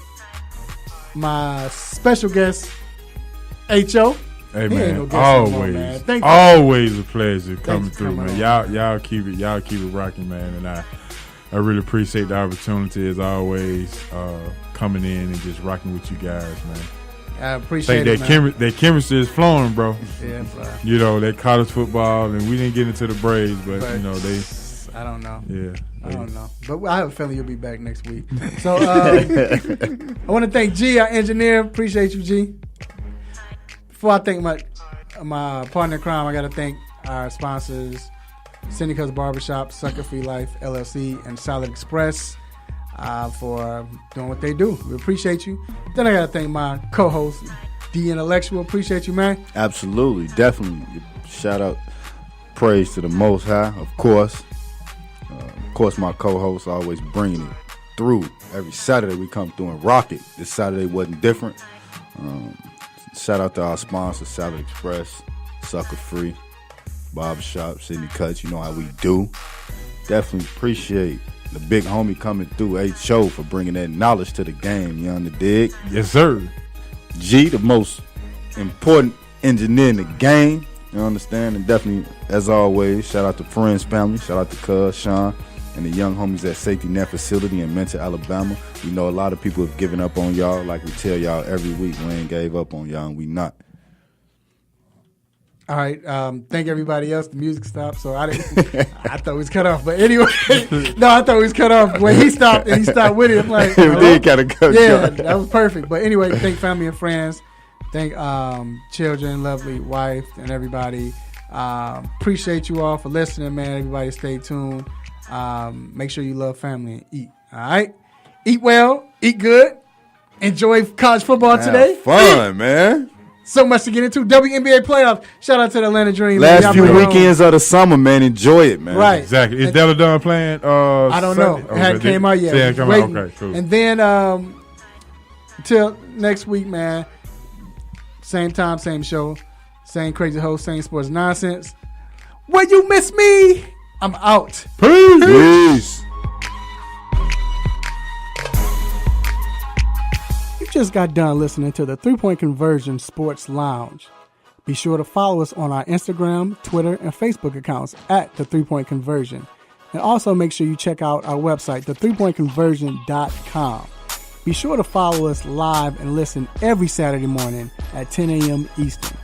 my special guest, H.O. Hey He ain't man, no guest always, no more, man. Thank you. always a pleasure coming for through, coming man. on. Y'all keep it rocking, man. And I really appreciate the opportunity as always, coming in and just rocking with you guys, man. I appreciate it, that that chemistry is flowing, bro. Yeah, bro. You know, that college football, and we didn't get into the Braves, but you know they. I don't know. Yeah, I don't know. But I have a feeling you'll be back next week. So I want to thank G, our engineer. Appreciate you, G. Before I thank my partner in crime, I got to thank our sponsors, Syndicate's Barbershop, Sucker Free Life, LLC, and Solid Express for doing what they do. We appreciate you. Then I got to thank my co-host, D Intellectual. Appreciate you, man. Absolutely, definitely. Shout out, praise to the Most High, of course. Of course, my co-host always bringing it through. Every Saturday we come through and rock it. This Saturday wasn't different. Shout out to our sponsors, Salad Express, Sucker Free, Barbershop, Sydney Cuts. You know how we do. Definitely appreciate the big homie coming through, H.O., for bringing that knowledge to the game. You on the dig? Yes, sir. G, the most important engineer in the game. You understand? And definitely, as always, shout out to Friends Family. Shout out to Cuz, Sean, and the young homies at Safety Net Facility in Mentor, Alabama. We know a lot of people have given up on y'all. Like we tell y'all every week, we ain't gave up on y'all, and we not. All right. Thank everybody else. The music stopped, so I thought it was cut off. But anyway, no, I thought it was cut off when he stopped and he stopped with it. I'm like, It did kinda cut yeah, short. that was perfect. But anyway, thank family and friends. Thank children, lovely wife, and everybody. Appreciate you all for listening, man. Everybody stay tuned. Make sure you love family and eat. All right? Eat well, eat good. Enjoy college football today. Fun, man. So much to get into. WNBA playoffs. Shout out to the Atlanta Dream. Last Y'all few been weekends of the summer, man. Enjoy it, man. Right. Exactly. Is Della Dunn playing? I don't know. It hadn't came out yet. It hadn't come out. Okay, cool. And then until next week, man. Same time, same show, same crazy host, same sports nonsense. When you miss me, I'm out. Peace. You just got done listening to the 3-Point Conversion Sports Lounge. Be sure to follow us on our Instagram, Twitter, and Facebook accounts at the 3-Point Conversion. And also make sure you check out our website, the3pointconversion.com. Be sure to follow us live and listen every Saturday morning at 10 a.m. Eastern.